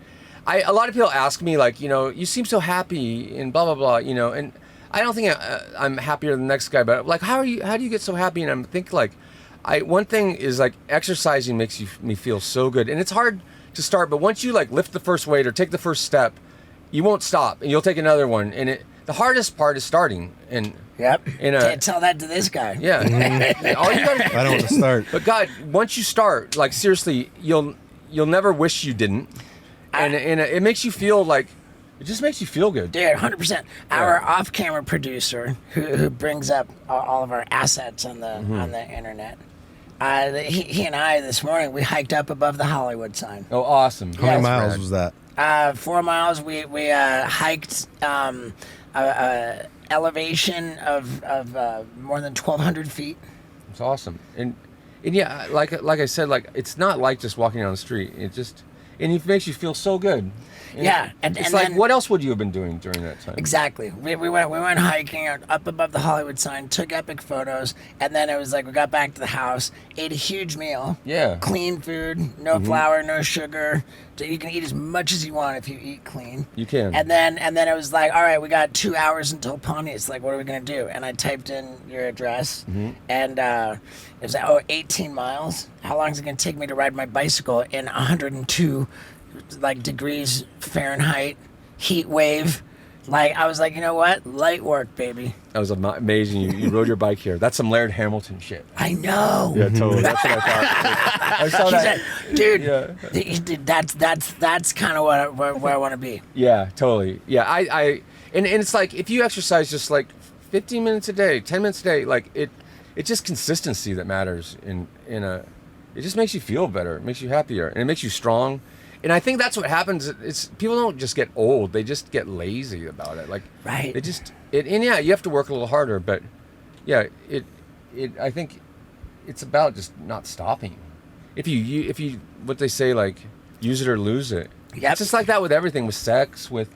a lot of people ask me, like, you know, you seem so happy and blah, blah, blah, you know? And I don't think I'm happier than the next guy, but like, how do you get so happy? And I'm thinking like, one thing is like exercising makes me feel so good. And it's hard to start, but once you like lift the first weight or take the first step, you won't stop and you'll take another one. And the hardest part is starting. And Yep. In a- Can't tell that to this guy. yeah, all you gotta, I don't want to start. but God, once you start, like seriously, you'll never wish you didn't. And it makes you feel like, it just makes you feel good. Dude, 100%. Our off-camera producer, who brings up all of our assets on the internet, he and I this morning, we hiked up above the Hollywood sign. Oh, awesome. How many That's miles rad. was that? 4 miles. We hiked elevation of more than 1,200 feet. It's awesome. And yeah, like I said, like it's not like just walking down the street. and it makes you feel so good. And Yeah, and it's and like, then, what else would you have been doing during that time? Exactly. We went hiking up above the Hollywood sign, took epic photos, and then it was like we got back to the house, ate a huge meal. Yeah. Clean food, no flour, no sugar. So you can eat as much as you want if you eat clean. You can. And then it was like, all right, we got 2 hours until Pontius. Like, what are we gonna do? And I typed in your address, and it was like, 18 miles. How long is it gonna take me to ride my bicycle in 102 degrees Fahrenheit, heat wave? Like, I was like, you know what? Light work, baby. That was amazing. You rode your bike here. That's some Laird Hamilton shit. I know. Yeah, totally. That's what I thought. I saw She that. said, dude, Yeah. that's kind of where I want to be. Yeah, totally. Yeah, and it's like if you exercise just like 15 minutes a day, 10 minutes a day, like it's just consistency that matters it just makes you feel better. It makes you happier, and it makes you strong. And I think that's what happens. It's people don't just get old; they just get lazy about it. Like, Right. And yeah, you have to work a little harder, but yeah, I think it's about just not stopping. If you what they say, like, use it or lose it. Yep. It's just like that with everything, with sex, with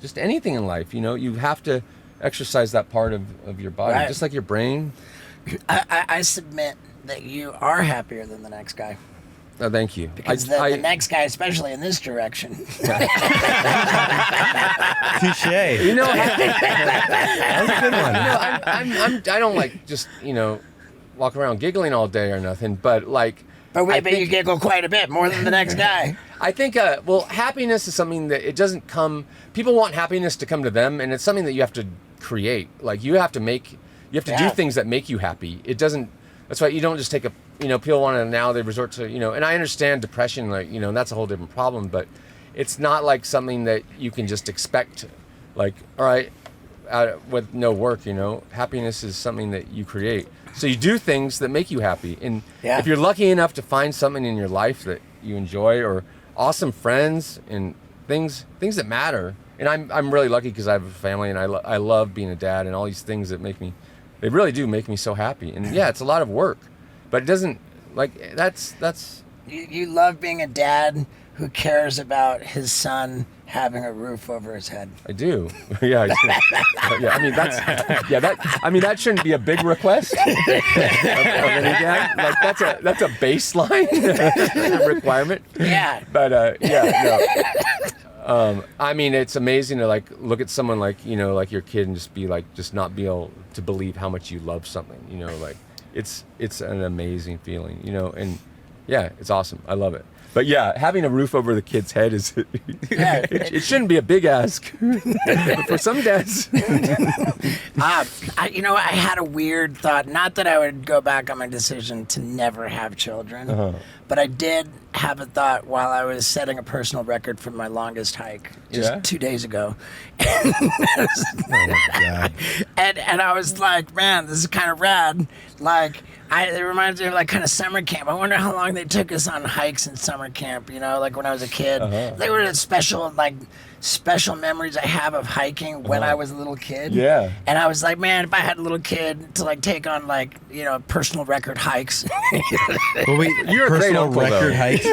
just anything in life. You know, you have to exercise that part of your body, Right. just like your brain. I submit that you are happier than the next guy. Oh, thank you. Because the next guy, especially in this direction. Touche. You know, That was a good one. I don't like just walk around giggling all day or nothing, but like. But I you think- giggle quite a bit more than the next guy. I think, happiness is something that it doesn't come. People want happiness to come to them, and it's something that you have to create. Like you have to do things that make you happy. It doesn't. That's why you don't just take a. People want to now they resort to and I understand depression, like and that's a whole different problem. But it's not like something that you can just expect. Like, all right, with no work, happiness is something that you create. So you do things that make you happy, and if you're lucky enough to find something in your life that you enjoy, or awesome friends and things that matter. And I'm really lucky because I have a family, and I love being a dad, and all these things that they really do make me so happy. And yeah, it's a lot of work, but it doesn't that's. You love being a dad who cares about his son having a roof over his head. I do. Yeah, I do. Yeah, I mean that shouldn't be a big request of any dad. Like that's a baseline requirement. Yeah. But I mean, it's amazing to like look at someone like like your kid and just not be able to believe how much you love something. Like it's an amazing feeling. And yeah, it's awesome. I love it. But yeah, having a roof over the kid's head is it shouldn't be a big ask for some dads. I had a weird thought. Not that I would go back on my decision to never have children, but I did have a thought while I was setting a personal record for my longest hike just 2 days ago. Oh my God. And I was like, man, this is kind of rad. Like, it reminds me of like kind of summer camp. I wonder how long they took us on hikes in summer camp, like when I was a kid. They were special memories I have of hiking when I was a little kid. Yeah. And I was like, man, if I had a little kid to like take on personal record hikes. Well, You're a great personal uncle, record though. hike.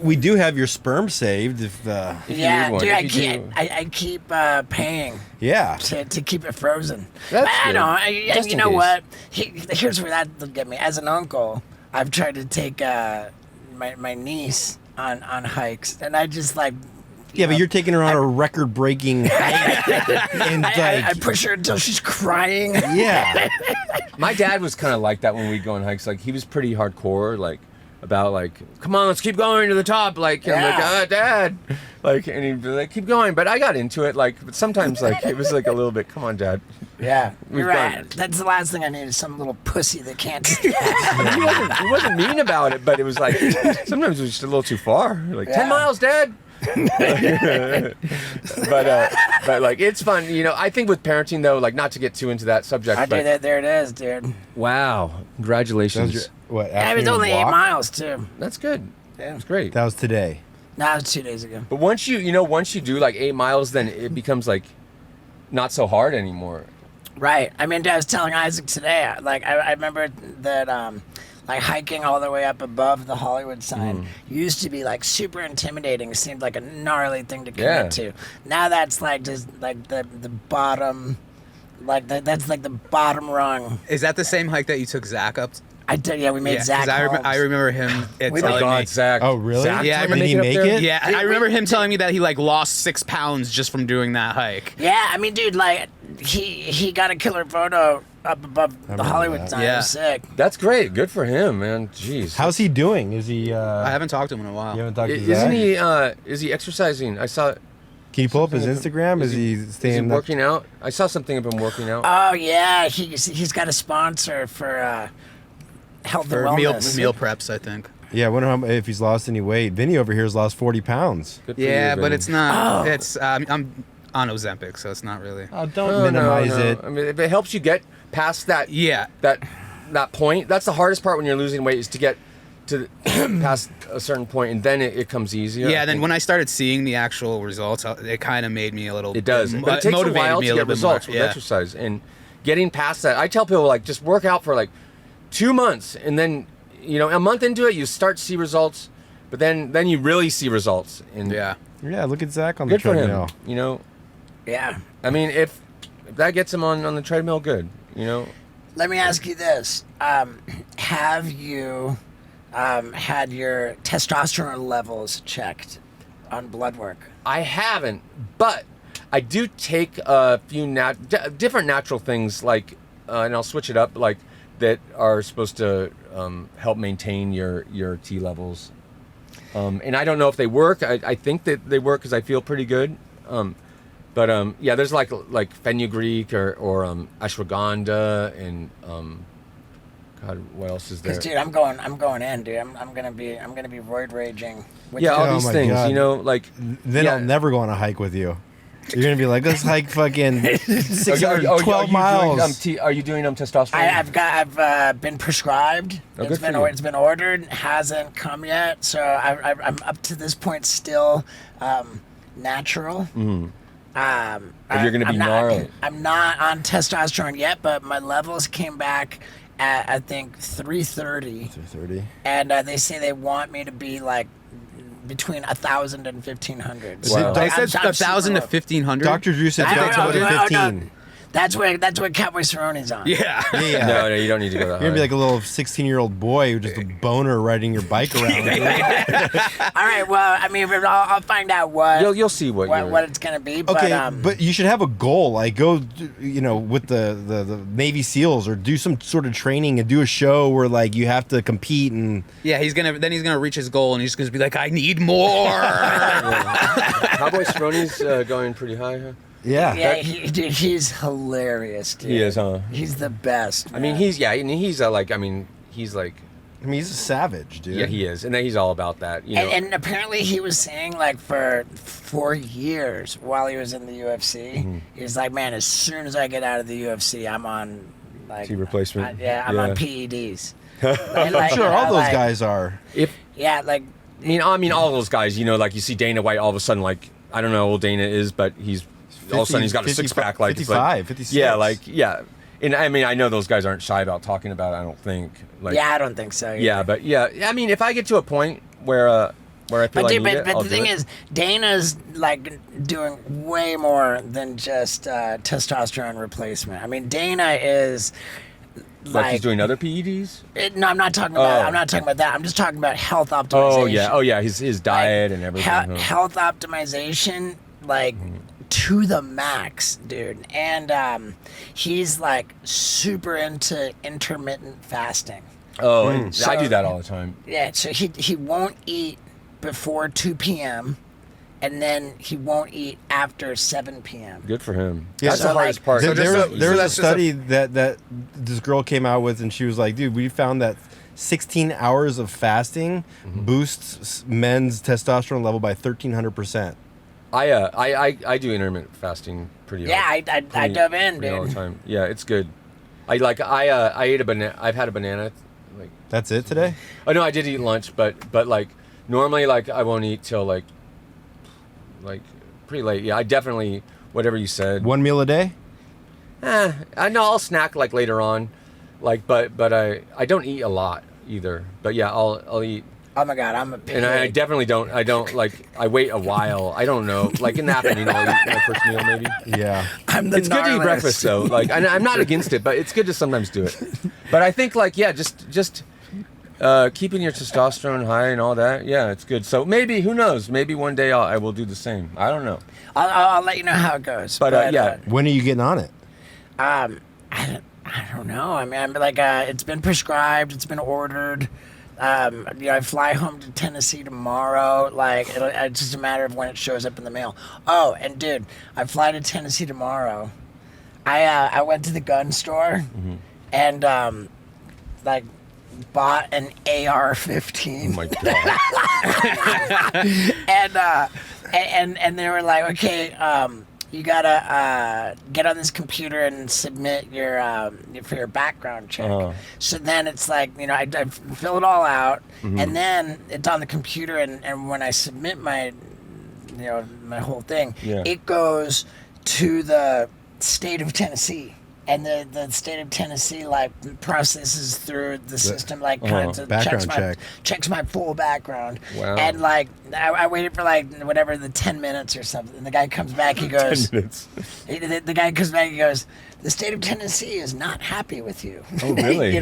We do have your sperm saved. If Yeah, one. dude, If you do. I keep paying yeah. to keep it frozen. That's I good. know. Just You in know case. what? Here's where that'll get me. As an uncle, I've tried to take my niece on hikes, and I just like. Yeah, but you're taking her on a record-breaking hike, and I push her until she's crying. yeah. My dad was kind of like that when we'd go on hikes. Like he was pretty hardcore, like about like, come on, let's keep going to the top. Like, and I'm like, Dad, like, and he'd be like, keep going. But I got into it, like, but sometimes like it was like a little bit, come on, Dad. Yeah, We've you're right. done- That's the last thing I need is some little pussy that can't. He wasn't mean about it, but it was like sometimes it was just a little too far. Like 10 miles, Dad. but like it's fun, I think with parenting though, like not to get too into that subject. I but did that. There it is, dude. wow, congratulations. What? And it after was your only 8 walk? miles too. That's good. Yeah. That's great. That was today. No, it was 2 days ago. But once you do like 8 miles, then it becomes like not so hard anymore. Right. I mean, I was telling Isaac today. I remember that. like hiking all the way up above the Hollywood sign used to be like super intimidating. It seemed like a gnarly thing to commit to. Now that's like just like the bottom, like that's like the bottom rung. Is that the same hike that you took Zach up? I did. Yeah, we made Zach. 'Cause I remember him telling me. Zach. Oh, really? Zach Yeah, Did he make it? Yeah, I remember him telling me that he like lost 6 pounds just from doing that hike. Yeah, I mean, dude, like he got a killer photo up above the Hollywood that. sign. Yeah. It was sick. That's great. Good for him, man. Jeez. How's he doing? Is he? I haven't talked to him in a while. You haven't talked to Isn't Zach? he? Is he exercising? I saw. Can you pull up his Instagram? Is he Is he staying? working out? I saw something of him working out. Oh yeah, he's got a sponsor for health For and meal wellness. preps, I think. Yeah, I wonder if he's lost any weight. Vinny over here has lost 40 pounds. Good for Yeah, you, but Vinny. it's not. It's I'm on Ozempic, so it's not really. Oh, don't No, minimize no. it. I mean, if it helps you get past that, Yeah. that point. That's the hardest part when you're losing weight, is to get to past a certain point, and then it comes easier. Yeah, I then think. when I started seeing the actual results, it kind of made me a little. It does, but it takes a motivated while me to a get little bit results more. with exercise, and getting past that. I tell people, like, just work out for like 2 months, and then a month into it, you start to see results, but then you really see results. And Yeah. Yeah, look at Zach on the good for treadmill. him. Yeah. I mean, if that gets him on the treadmill, good. Let me ask you this: have you had your testosterone levels checked on blood work? I haven't, but I do take a few different natural things, like, and I'll switch it up, like, that are supposed to help maintain your T levels. And I don't know if they work. I think that they work because I feel pretty good. But yeah, there's like fenugreek or ashwagandha and God, what else is there? Because dude, I'm going in, dude. I'm gonna be roid raging. With Yeah, you. all Oh these my things, God. like. Then yeah. I'll never go on a hike with you. You're gonna be like, let's hike fucking 612 miles. Are you doing testosterone? I've been prescribed. Oh, It's good for been you. it's been ordered. Hasn't come yet. So I'm up to this point still natural. But you're gonna be I'm not- gnarly. I'm not on testosterone yet, but my levels came back at I think 330, 330. and they say they want me to be like between 1,000 and 1,500. Wow. Like, They I'm said super 1,000 to low. 1,500. Dr. Drew said I go don't to know, 15. That's what Cowboy Cerrone's on. Yeah. Yeah. No, you don't need to go that You're gonna be high. like a little 16-year-old boy who just a boner riding your bike around. All right. Well, I mean, I'll find out what You'll see what it's gonna be. Okay, But but you should have a goal. Like go, with the Navy SEALs, or do some sort of training and do a show where like you have to compete and. Yeah, he's gonna reach his goal and he's gonna be like, I need more. Cowboy Cerrone's going pretty high, huh? Yeah. yeah, dude, he's hilarious, dude. He is, huh? He's the best. I mean, man. he's like, I mean, he's like, I mean, he's a savage, dude. yeah, he is, and then he's all about that, And apparently he was saying like for 4 years while he was in the UFC, Mm-hmm. he's like, man, as soon as I get out of the UFC, I'm on like T replacement. I'm Yeah. on PEDs. I'm sure all those guys are. If Yeah, like I mean, all those guys, like you see Dana White, all of a sudden, like, I don't know how old Dana is, but he's all of a sudden he's got a 6-pack, like 55, it's like, 56. yeah, like yeah. And I mean, I know those guys aren't shy about talking about it. I don't think. Like, yeah, I don't think so. Either. yeah, but yeah, I mean, if I get to a point where I feel But, I dude, need it, but I'll the do thing it. is, Dana's like doing way more than just testosterone replacement. I mean, Dana is like he's doing other PEDs. No, I'm not talking about. Oh. I'm not talking about that. I'm just talking about health optimization. Oh yeah, his diet and everything. huh? Health optimization, like to the max, dude. And he's like super into intermittent fasting. Oh, and So- I do that all the time. Yeah, so he won't eat before 2 p.m. and then he won't eat after 7 p.m. Good for him. Yeah, That's so, the hardest like- part. There, just there so- was, there so was a that's just a- study that this girl came out with, and she was like, dude, we found that 16 hours of fasting boosts men's testosterone level by 1,300%. I do intermittent fasting pretty. Yeah, I dove in, pretty all the dude. time. Yeah, it's good. I ate a banana. I've had a banana. Like, That's it today? oh no, I did eat lunch, but like normally, like I won't eat till like pretty late. Yeah, I definitely whatever you said. One meal a day? I know I'll snack like later on, like but I don't eat a lot. either. But yeah, I'll eat. Oh my God, I'm a pig. And I definitely don't. I don't like. I wait a while. I don't know. Like in the afternoon, I'll eat my first meal maybe. Yeah. I'm the It's good to eat gnarliest. breakfast though. Like I'm not against it, but it's good to sometimes do it. But I think like just keeping your testosterone high and all that. Yeah, it's good. So maybe who knows? Maybe one day I will do the same. I don't know. I'll let you know how it goes. But yeah. When are you getting on it? I don't know. I mean, I'm like, it's been prescribed. It's been ordered. I fly home to Tennessee tomorrow. Like, it's just a matter of when it shows up in the mail. Oh, and dude, I fly to Tennessee tomorrow. I went to the gun store and like bought an AR-15. Oh my god. and they were like, okay, you gotta get on this computer and submit your for your background check. So then it's like, I fill it all out, and then it's on the computer, and when I submit my whole thing, it goes to the state of Tennessee. And the state of Tennessee processes through the system kind of checks my full background. Wow. And I waited for whatever the 10 minutes or something. And the guy comes back. He goes. 10 minutes. The guy comes back. He goes. The state of Tennessee is not happy with you. Oh really?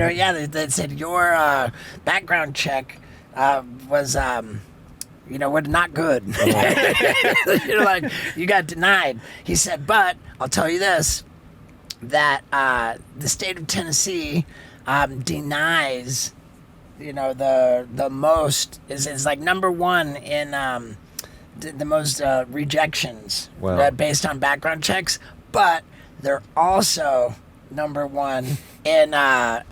They said your background check was. Was not good. You got denied. He said, but I'll tell you this. That the state of Tennessee denies, the most is like number one in the most rejections based on background checks, but they're also number one in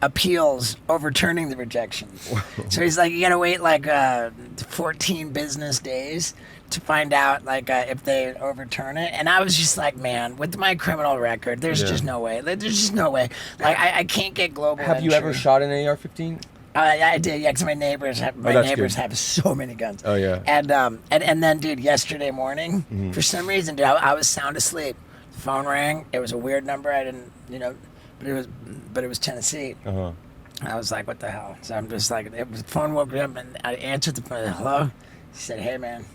appeals overturning the rejections. So he's like, you gotta wait 14 business days to find out if they overturn it. And I was just like, man, with my criminal record, there's just no way. There's just no way. I can't get global Have entry. you ever shot an AR-15? I did, because my neighbors have so many guns. Oh yeah. And then, dude, yesterday morning, for some reason, dude, I was sound asleep. The phone rang. It was a weird number. I didn't, but it was Tennessee. Uh-huh. I was like, what the hell? So I'm just like, the phone woke me up, and I answered the phone. Hello? He said, hey, man.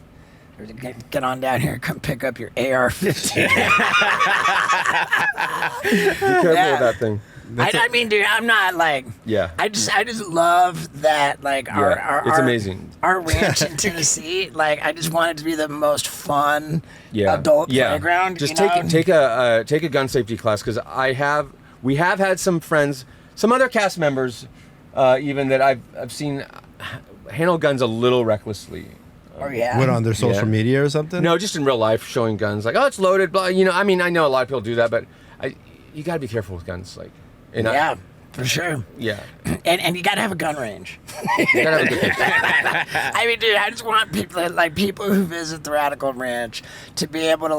Get on down here, come pick up your AR-15. Be careful with that thing. I mean, dude, I'm not Yeah. I just love that It's amazing. Our ranch in Tennessee. I just want it to be the most fun adult playground. Just take a gun safety class, because we have had some friends, some other cast members, even that I've seen handle guns a little recklessly. Oh yeah. What, on their social media or something? No, just in real life, showing guns like, oh, it's loaded. Blah. I mean, I know a lot of people do that, but you got to be careful with guns. For sure. Yeah. And you gotta have a gun range. You gotta have a good I mean, dude, I just want people who visit the Radical Ranch to be able to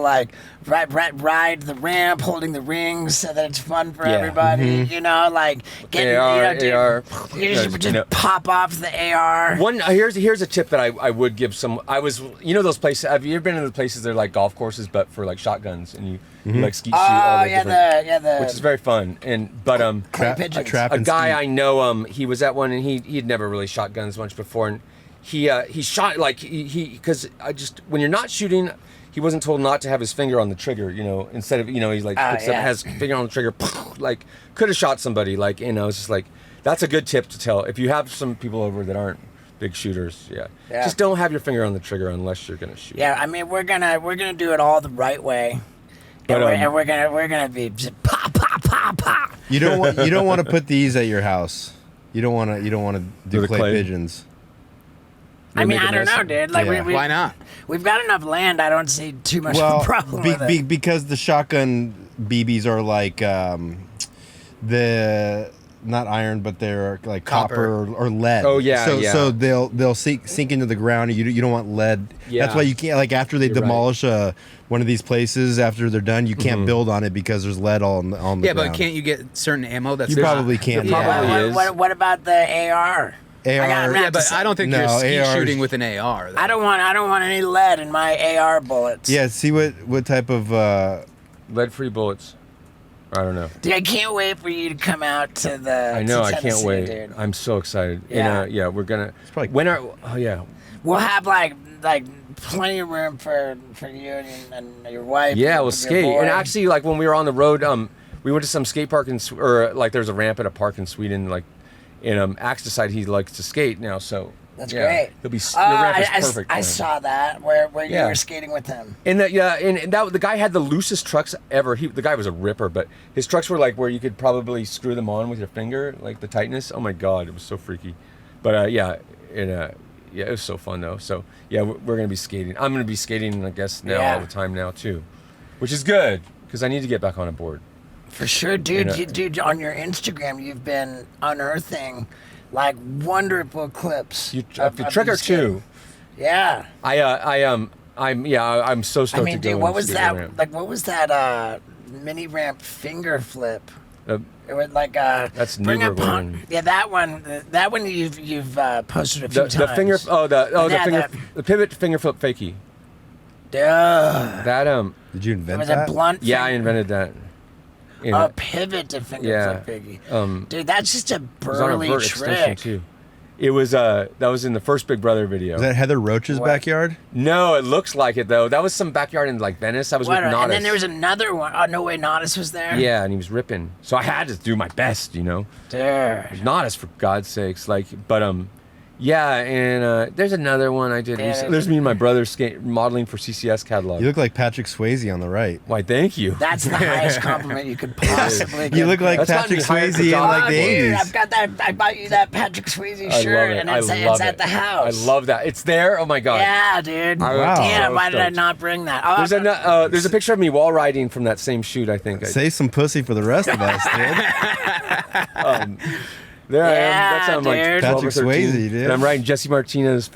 ride the ramp, holding the rings, so that it's fun for everybody. AR. Just pop off the AR. Here's a tip that I would give some. Those places. Have you ever been to the places that are like golf courses, but for shotguns, and you skeet shoot all the different, which is very fun. A guy I know, he was at one, and he'd never really shot guns much before, and he shot because when you're not shooting, he wasn't told not to have his finger on the trigger, instead of he's has finger on the trigger, could have shot somebody, it's just that's a good tip to tell if you have some people over that aren't big shooters. Just don't have your finger on the trigger unless you're gonna shoot. I mean, we're gonna do it all the right way. And we're gonna be just pop, pop, pop, pop. You don't want to put these at your house. You don't want to do clay pigeons. I mean, I don't know, dude. Why not? We've got enough land. I don't see too much of a problem with it. Because the shotgun BBs are the not iron, but they're like copper or lead. Oh yeah. So they'll sink into the ground. You don't want lead. Yeah. That's why you can't after they demolish one of these places after they're done. You can't build on it because there's lead on the ground. Yeah, but can't you get certain ammo? You probably can. What about the AR? But I don't think you're skeet shooting with an AR. Though. I don't want any lead in my AR bullets. Yeah, see what type of lead-free bullets. I don't know. Dude, I can't wait for you to come out to the. I know. to I can't Tennessee, wait. Dude. I'm so excited. Yeah. And, we're gonna. It's probably When are? Oh yeah. We'll have like plenty of room for you and your wife. Yeah, and we'll your skate. boy. And actually, like when we were on the road, we went to some skate park or like there's a ramp at a park in Sweden. Like, and Axe decided he likes to skate now, so. That's Yeah, great. He'll be. The ramp is perfect. I for him. saw that where you Yeah. were skating with him. And that the guy had the loosest trucks ever. The guy was a ripper, but his trucks were like where you could probably screw them on with your finger, like the tightness. Oh my god, it was so freaky. But it was so fun though. So yeah, we're gonna be skating. I'm gonna be skating, I guess now Yeah. all the time now too, which is good because I need to get back on a board. For sure, dude. You know- Dude, on your Instagram, you've been unearthing like wonderful clips. A of trick or you skating. two. Yeah. I'm so stoked I mean, to go. dude, and what was skate that? around. Like, what was that mini ramp finger flip? Uh, It was like That's bring up Newberg. yeah, that one. That one you've posted a few the times. finger Yeah, the pivot finger flip fakie. Duh. That Did you It invent was that? a blunt. yeah, I finger. invented that. You A know, pivot to finger Yeah. flip piggy. um, Dude, that's just a it was on a burly vert extension trick. too. It was that was in the first Big Brother video. Was that Heather Roach's What? backyard? No, it looks like it though. That was some backyard in like Venice. I was What, with Nodis. and then there was another one. Oh, no way, Nodis was there? Yeah, and he was ripping. So I had to do my best, you know. Dude. Nodis for God's sakes, like, but yeah, and there's another one I did. Yeah, recently. There's me and my brother modeling for CCS catalog. You look like Patrick Swayze on the right. Why? Thank you. That's the highest compliment you could possibly give. You look like That's Patrick gotten me hired for Swayze in jobs like the before. Dude, 80s. I've got that. I bought you that Patrick Swayze I love shirt, it. and I it's love at it. the house. I love that. It's there. Oh my God. Yeah, dude. Wow. Damn, So why did I stoked. not bring that? Oh, There's a picture of me wall riding from that same shoot. I think. Save some pussy for the rest of us, dude. There I am. Yeah, That's how I'm like dude. 12 or Patrick 13. Swayze, dude. And I'm riding Jesse Martinez's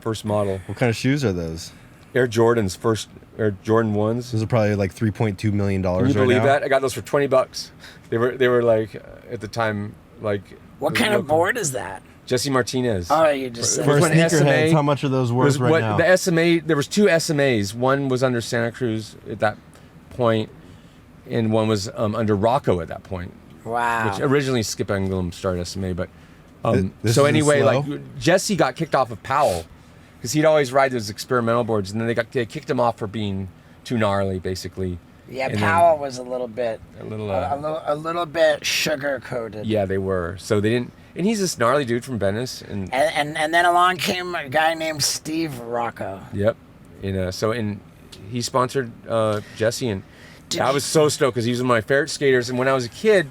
first model. What kind of shoes are those? Air Jordan's first Air Jordan ones. Those are probably like $3.2 million Can you right believe now. that? I got those for $20. They were like at the time like. what kind of board is that? Jesse Martinez. Oh, you just said. For When sneakerheads, SMA how much are those It worth was right what now? the SMA. There was two SMAs. One was under Santa Cruz at that point, and one was under Rocco at that point. Wow. Which originally Skip Engelum started SMA, but This so isn't anyway, slow? like Jesse got kicked off of Powell because he'd always ride those experimental boards, and then they kicked him off for being too gnarly, basically. Yeah, And then Powell was a little bit, a little, a little bit sugar coated. yeah, they were. So they didn't, and he's this gnarly dude from Venice, and And then along came a guy named Steve Rocco. yep, and he sponsored Jesse, and Did I you- was so stoked because he was one of my favorite skaters, and when I was a kid.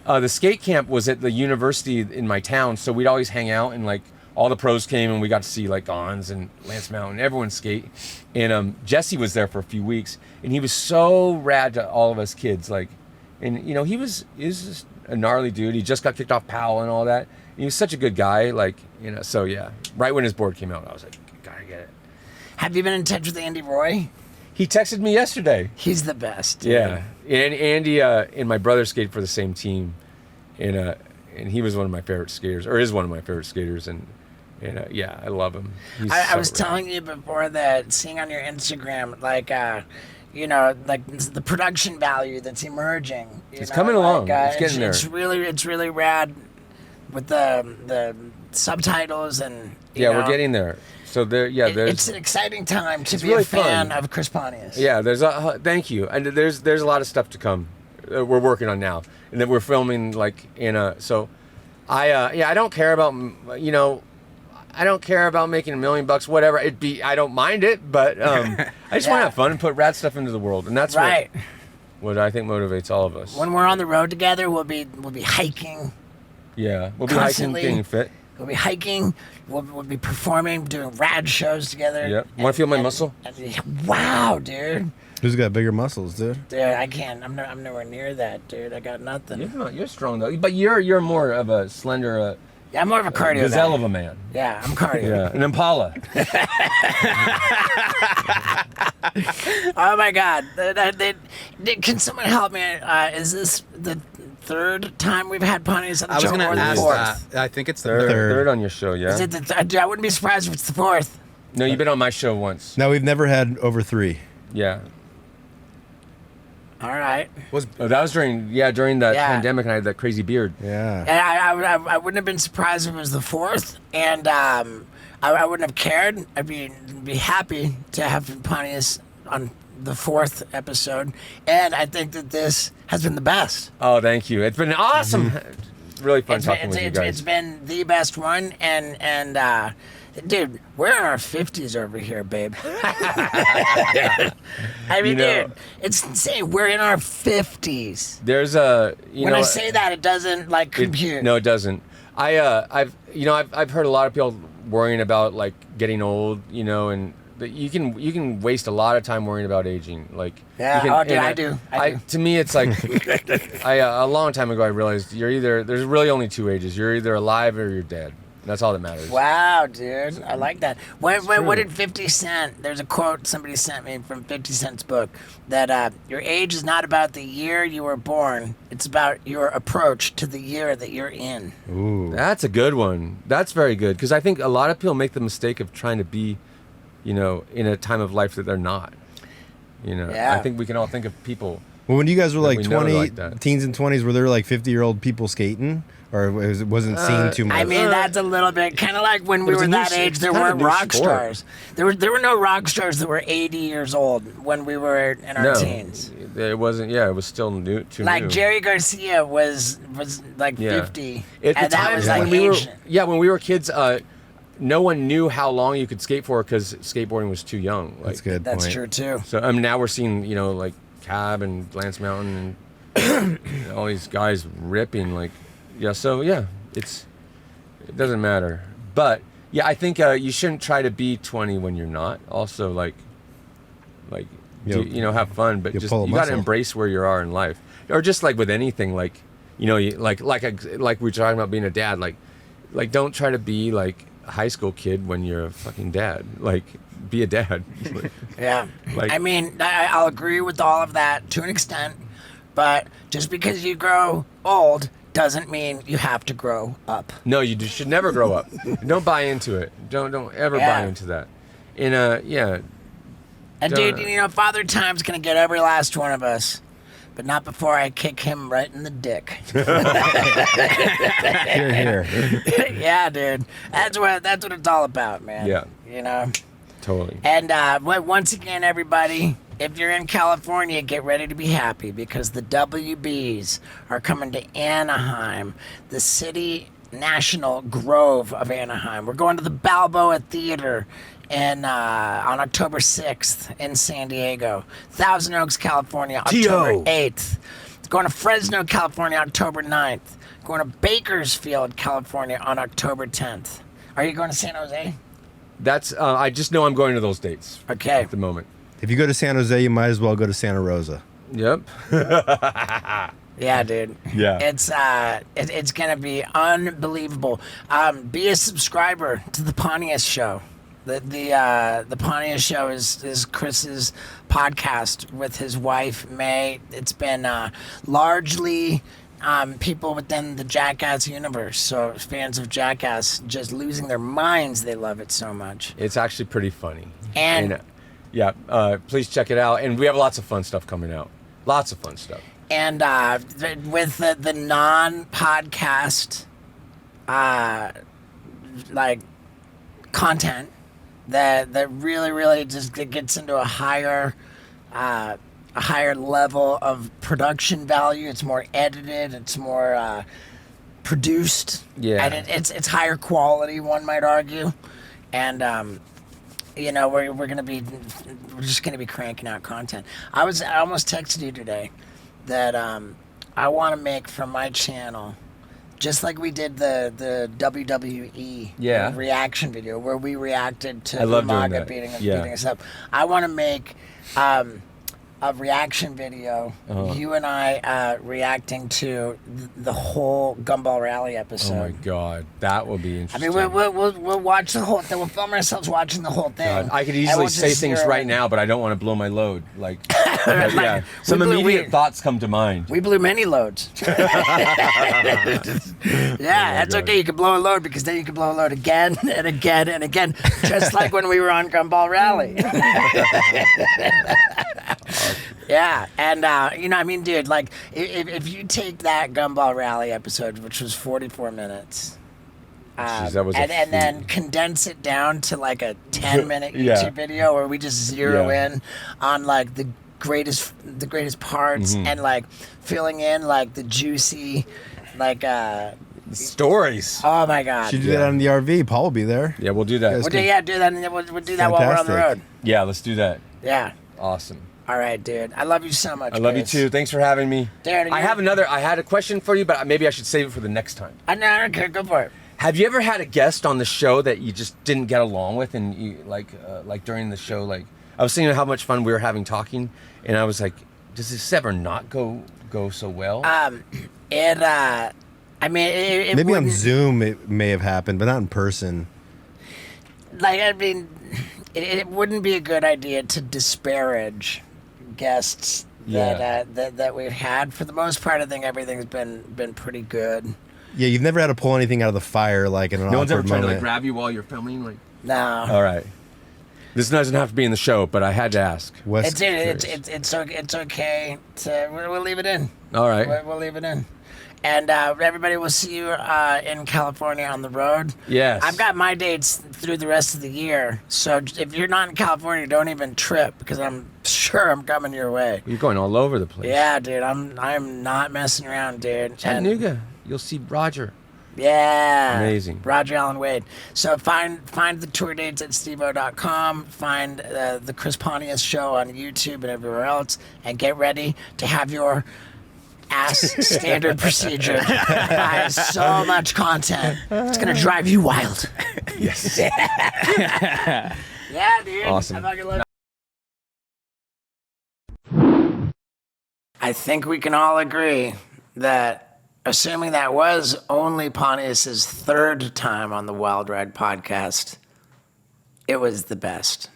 The skate camp was at the university in my town, so we'd always hang out, and like all the pros came, and we got to see like Gons and Lance Mountain, everyone skate. And Jesse was there for a few weeks, and he was so rad to all of us kids. Like, and he was just a gnarly dude. He just got kicked off Powell and all that. He was such a good guy. Like, so yeah. Right when his board came out, I was like, gotta get it. Have you been in touch with Andy Roy? He texted me yesterday. He's the best. Dude. Yeah, and Andy and my brother skated for the same team, and he was one of my favorite skaters, or is one of my favorite skaters, and yeah, I love him. He's I so was rad. telling you before that seeing on your Instagram, like, like the production value that's emerging. It's coming along. It's getting there. It's really rad with the subtitles and you Yeah, know, we're getting there. So there's it's an exciting time to It's be really a fan fun. of Chris Pontius. yeah, thank you, and there's a lot of stuff to come. We're working on now, and then we're filming like so. I don't care about I don't care about making $1 million, whatever it be. I don't mind it, but I just want to have fun and put rad stuff into the world, and that's Right. what I think motivates all of us. When we're on the road together, we'll be hiking. Yeah, we'll be Constantly. hiking, getting fit. We'll be hiking. We'll be performing, doing rad shows together. Yep. Want to feel my muscle? Wow, dude. Who's got bigger muscles, dude? Dude, I can't. I'm nowhere near that, dude. I got nothing. You're strong though, but you're more of a slender Yeah, I'm more of a cardio gazelle guy. of a man. Yeah, I'm cardio. Yeah, an impala. Oh my God. Can someone help me? Is this the third time we've had Pontius on the I was show, gonna or the ask fourth? that. I think it's the Third, third. third on your show, yeah. Is it I wouldn't be surprised if it's the fourth. No, you've been on my show once. No, we've never had over 3. Yeah. All right. That was during that Yeah. pandemic, and I had that crazy beard. Yeah. And I wouldn't have been surprised if it was the 4th, and I wouldn't have cared. I'd be happy to have Pontius on the 4th episode, and I think that this has been the best. Oh, thank you. It's been awesome. Really fun talking with you guys. It's been the best one, and dude, we're in our 50s over here, babe. I mean, dude, it's insane. We're in our 50s. There's a When I say that, it doesn't like compute. No, it doesn't. I've heard a lot of people worrying about like getting old, and you can waste a lot of time worrying about aging. Like, Yeah, I do. To me, it's like a long time ago I realized there's really only 2 ages. You're either alive or you're dead. That's all that matters. Wow, dude, I like that. What did 50 Cent? There's a quote somebody sent me from 50 Cent's book that your age is not about the year you were born. It's about your approach to the year that you're in. Ooh. That's a good one. That's very good, because I think a lot of people make the mistake of trying to be, in a time of life that they're not. Yeah. I think we can all think of people. Well, when you guys were like we know 20, like that. teens and 20s, were there like 50-year-old people skating? Or it wasn't seen too much? I mean, that's a little bit kind of like when we it's were a new that s- age. it's There kind of weren't a new rock sport. stars. There were no rock stars that were 80 years old when we were in our teens. It wasn't. Yeah, it was still new. Too Like new. Jerry Garcia was like Yeah. 50, At the and that time was like when we were, ancient. when we were kids, no one knew how long you could skate for because skateboarding was too young. Like, That's good. That's point. true too. So now we're seeing like Cab and Lance Mountain and all these guys ripping it doesn't matter. But yeah, I think you shouldn't try to be 20 when you're not. Also have fun, but you'll just pull a you got to muscle. embrace where you are in life, or just like with anything, like like we were talking about being a dad, like don't try to be like a high school kid when you're a fucking dad. Like, be a dad. Yeah. Like- I mean, I'll agree with all of that to an extent, but just because you grow old doesn't mean you have to grow up. No, you should never grow up. Don't buy into it. Don't ever buy Yeah. into that. And Don't- dude, Father Time's gonna get every last one of us, but not before I kick him right in the dick. Here, here. Yeah, dude. That's what it's all about, man. Yeah. Totally. And once again, everybody, if you're in California, get ready to be happy because the WBs are coming to Anaheim, the city national grove of Anaheim. We're going to the Balboa Theater on October 6th in San Diego. Thousand Oaks, California, October 8th. Going to Fresno, California, October 9th. Going to Bakersfield, California on October 10th. Are you going to San Jose? That's I just know I'm going to those dates Okay. at the moment. If you go to San Jose, you might as well go to Santa Rosa. Yep. Yeah, dude. Yeah. It's gonna be unbelievable. Be a subscriber to the Pontius Show. The Pontius Show is Chris's podcast with his wife May. It's been largely people within the Jackass universe. So fans of Jackass just losing their minds. They love it so much. It's actually pretty funny. And please check it out. And we have lots of fun stuff coming out. Lots of fun stuff. And with the non-podcast content that really just gets into a higher level of production value. It's more edited. It's more produced. Yeah. And it's higher quality, one might argue. And we're just gonna be cranking out content. I almost texted you today that I want to make from my channel, just like we did the WWE reaction video where we reacted to Umaga beating us up. I want to make a reaction video, you and I reacting to the whole Gumball Rally episode. Oh my God, that will be I interesting. mean, we'll watch the whole thing. We'll film ourselves watching the whole thing. God, I could And easily we'll say just things zero right in. now, but I don't want to blow my load. Some immediate thoughts come to mind. We blew many loads. That's okay. You can blow a load because then you can blow a load again and again and again, just like when we were on Gumball Rally. Yeah, and I mean, dude, like if you take that Gumball Rally episode, which was 44 minutes, Jeez, that was a and then feat. condense it down to like a 10-minute Yeah. YouTube video where we just zero Yeah. in on like the greatest parts Mm-hmm. and like filling in like the juicy, like Stories. oh my god. Should do that on the RV. Paul will be there. Yeah, we'll do that. Yes. We'll do that, and then we'll do that while we're on the Fantastic. road. Yeah, let's do that. Yeah. Awesome. All right, dude. I love you so much. I love you Chris. too. Thanks for having me. Dude, I had a question for you, but maybe I should save it for the next time. I don't care. Go for it. Have you ever had a guest on the show that you just didn't get along with, and you like during the show, like I was thinking how much fun we were having talking, and I was like, does this ever not go so well? I mean, it Maybe on wouldn't- Zoom it may have happened, but not in person. Like, I mean, it wouldn't be a good idea to disparage guests that we've had. For the most part, I think everything's been pretty good. Yeah, you've never had to pull anything out of the fire like in an No one's ever awkward tried to moment. like grab you while you're filming, like. No, All right. This doesn't have to be in the show, but I had to ask. West, it's okay to we'll leave it in. All right. We'll leave it in. And everybody will see you in California on the road. Yes. I've got my dates through the rest of the year. So if you're not in California, don't even trip because I'm sure I'm coming your way. You're going all over the place. Yeah, dude. I'm not messing around, dude. Chattanooga. You'll see Roger. Yeah. Amazing. Roger Allen Wade. So find the tour dates at stevo.com. Find the Chris Pontius show on YouTube and everywhere else. And get ready to have your ass standard procedure. Guys, so much content. It's going to drive you wild. Yes. Yeah, dude. Awesome. I fucking love I think we can all agree that, assuming that was only Pontius's third time on the Wild Ride podcast, it was the best.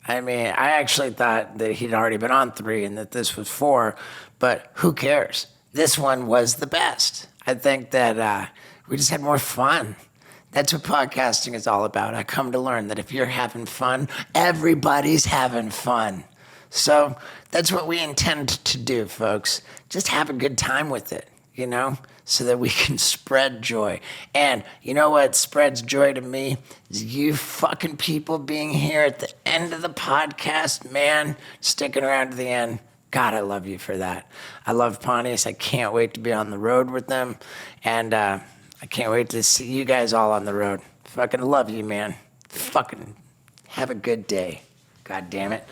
I mean, I actually thought that he'd already been on 3 and that this was 4, but who cares? This one was the best. I think that we just had more fun. That's what podcasting is all about. I come to learn that if you're having fun, everybody's having fun. So that's what we intend to do, folks. Just have a good time with it, you know, so that we can spread joy. And you know what spreads joy to me? Is you fucking people being here at the end of the podcast, man, sticking around to the end. God, I love you for that. I love Pontius. I can't wait to be on the road with them. And I can't wait to see you guys all on the road. Fucking love you, man. Fucking have a good day. God damn it.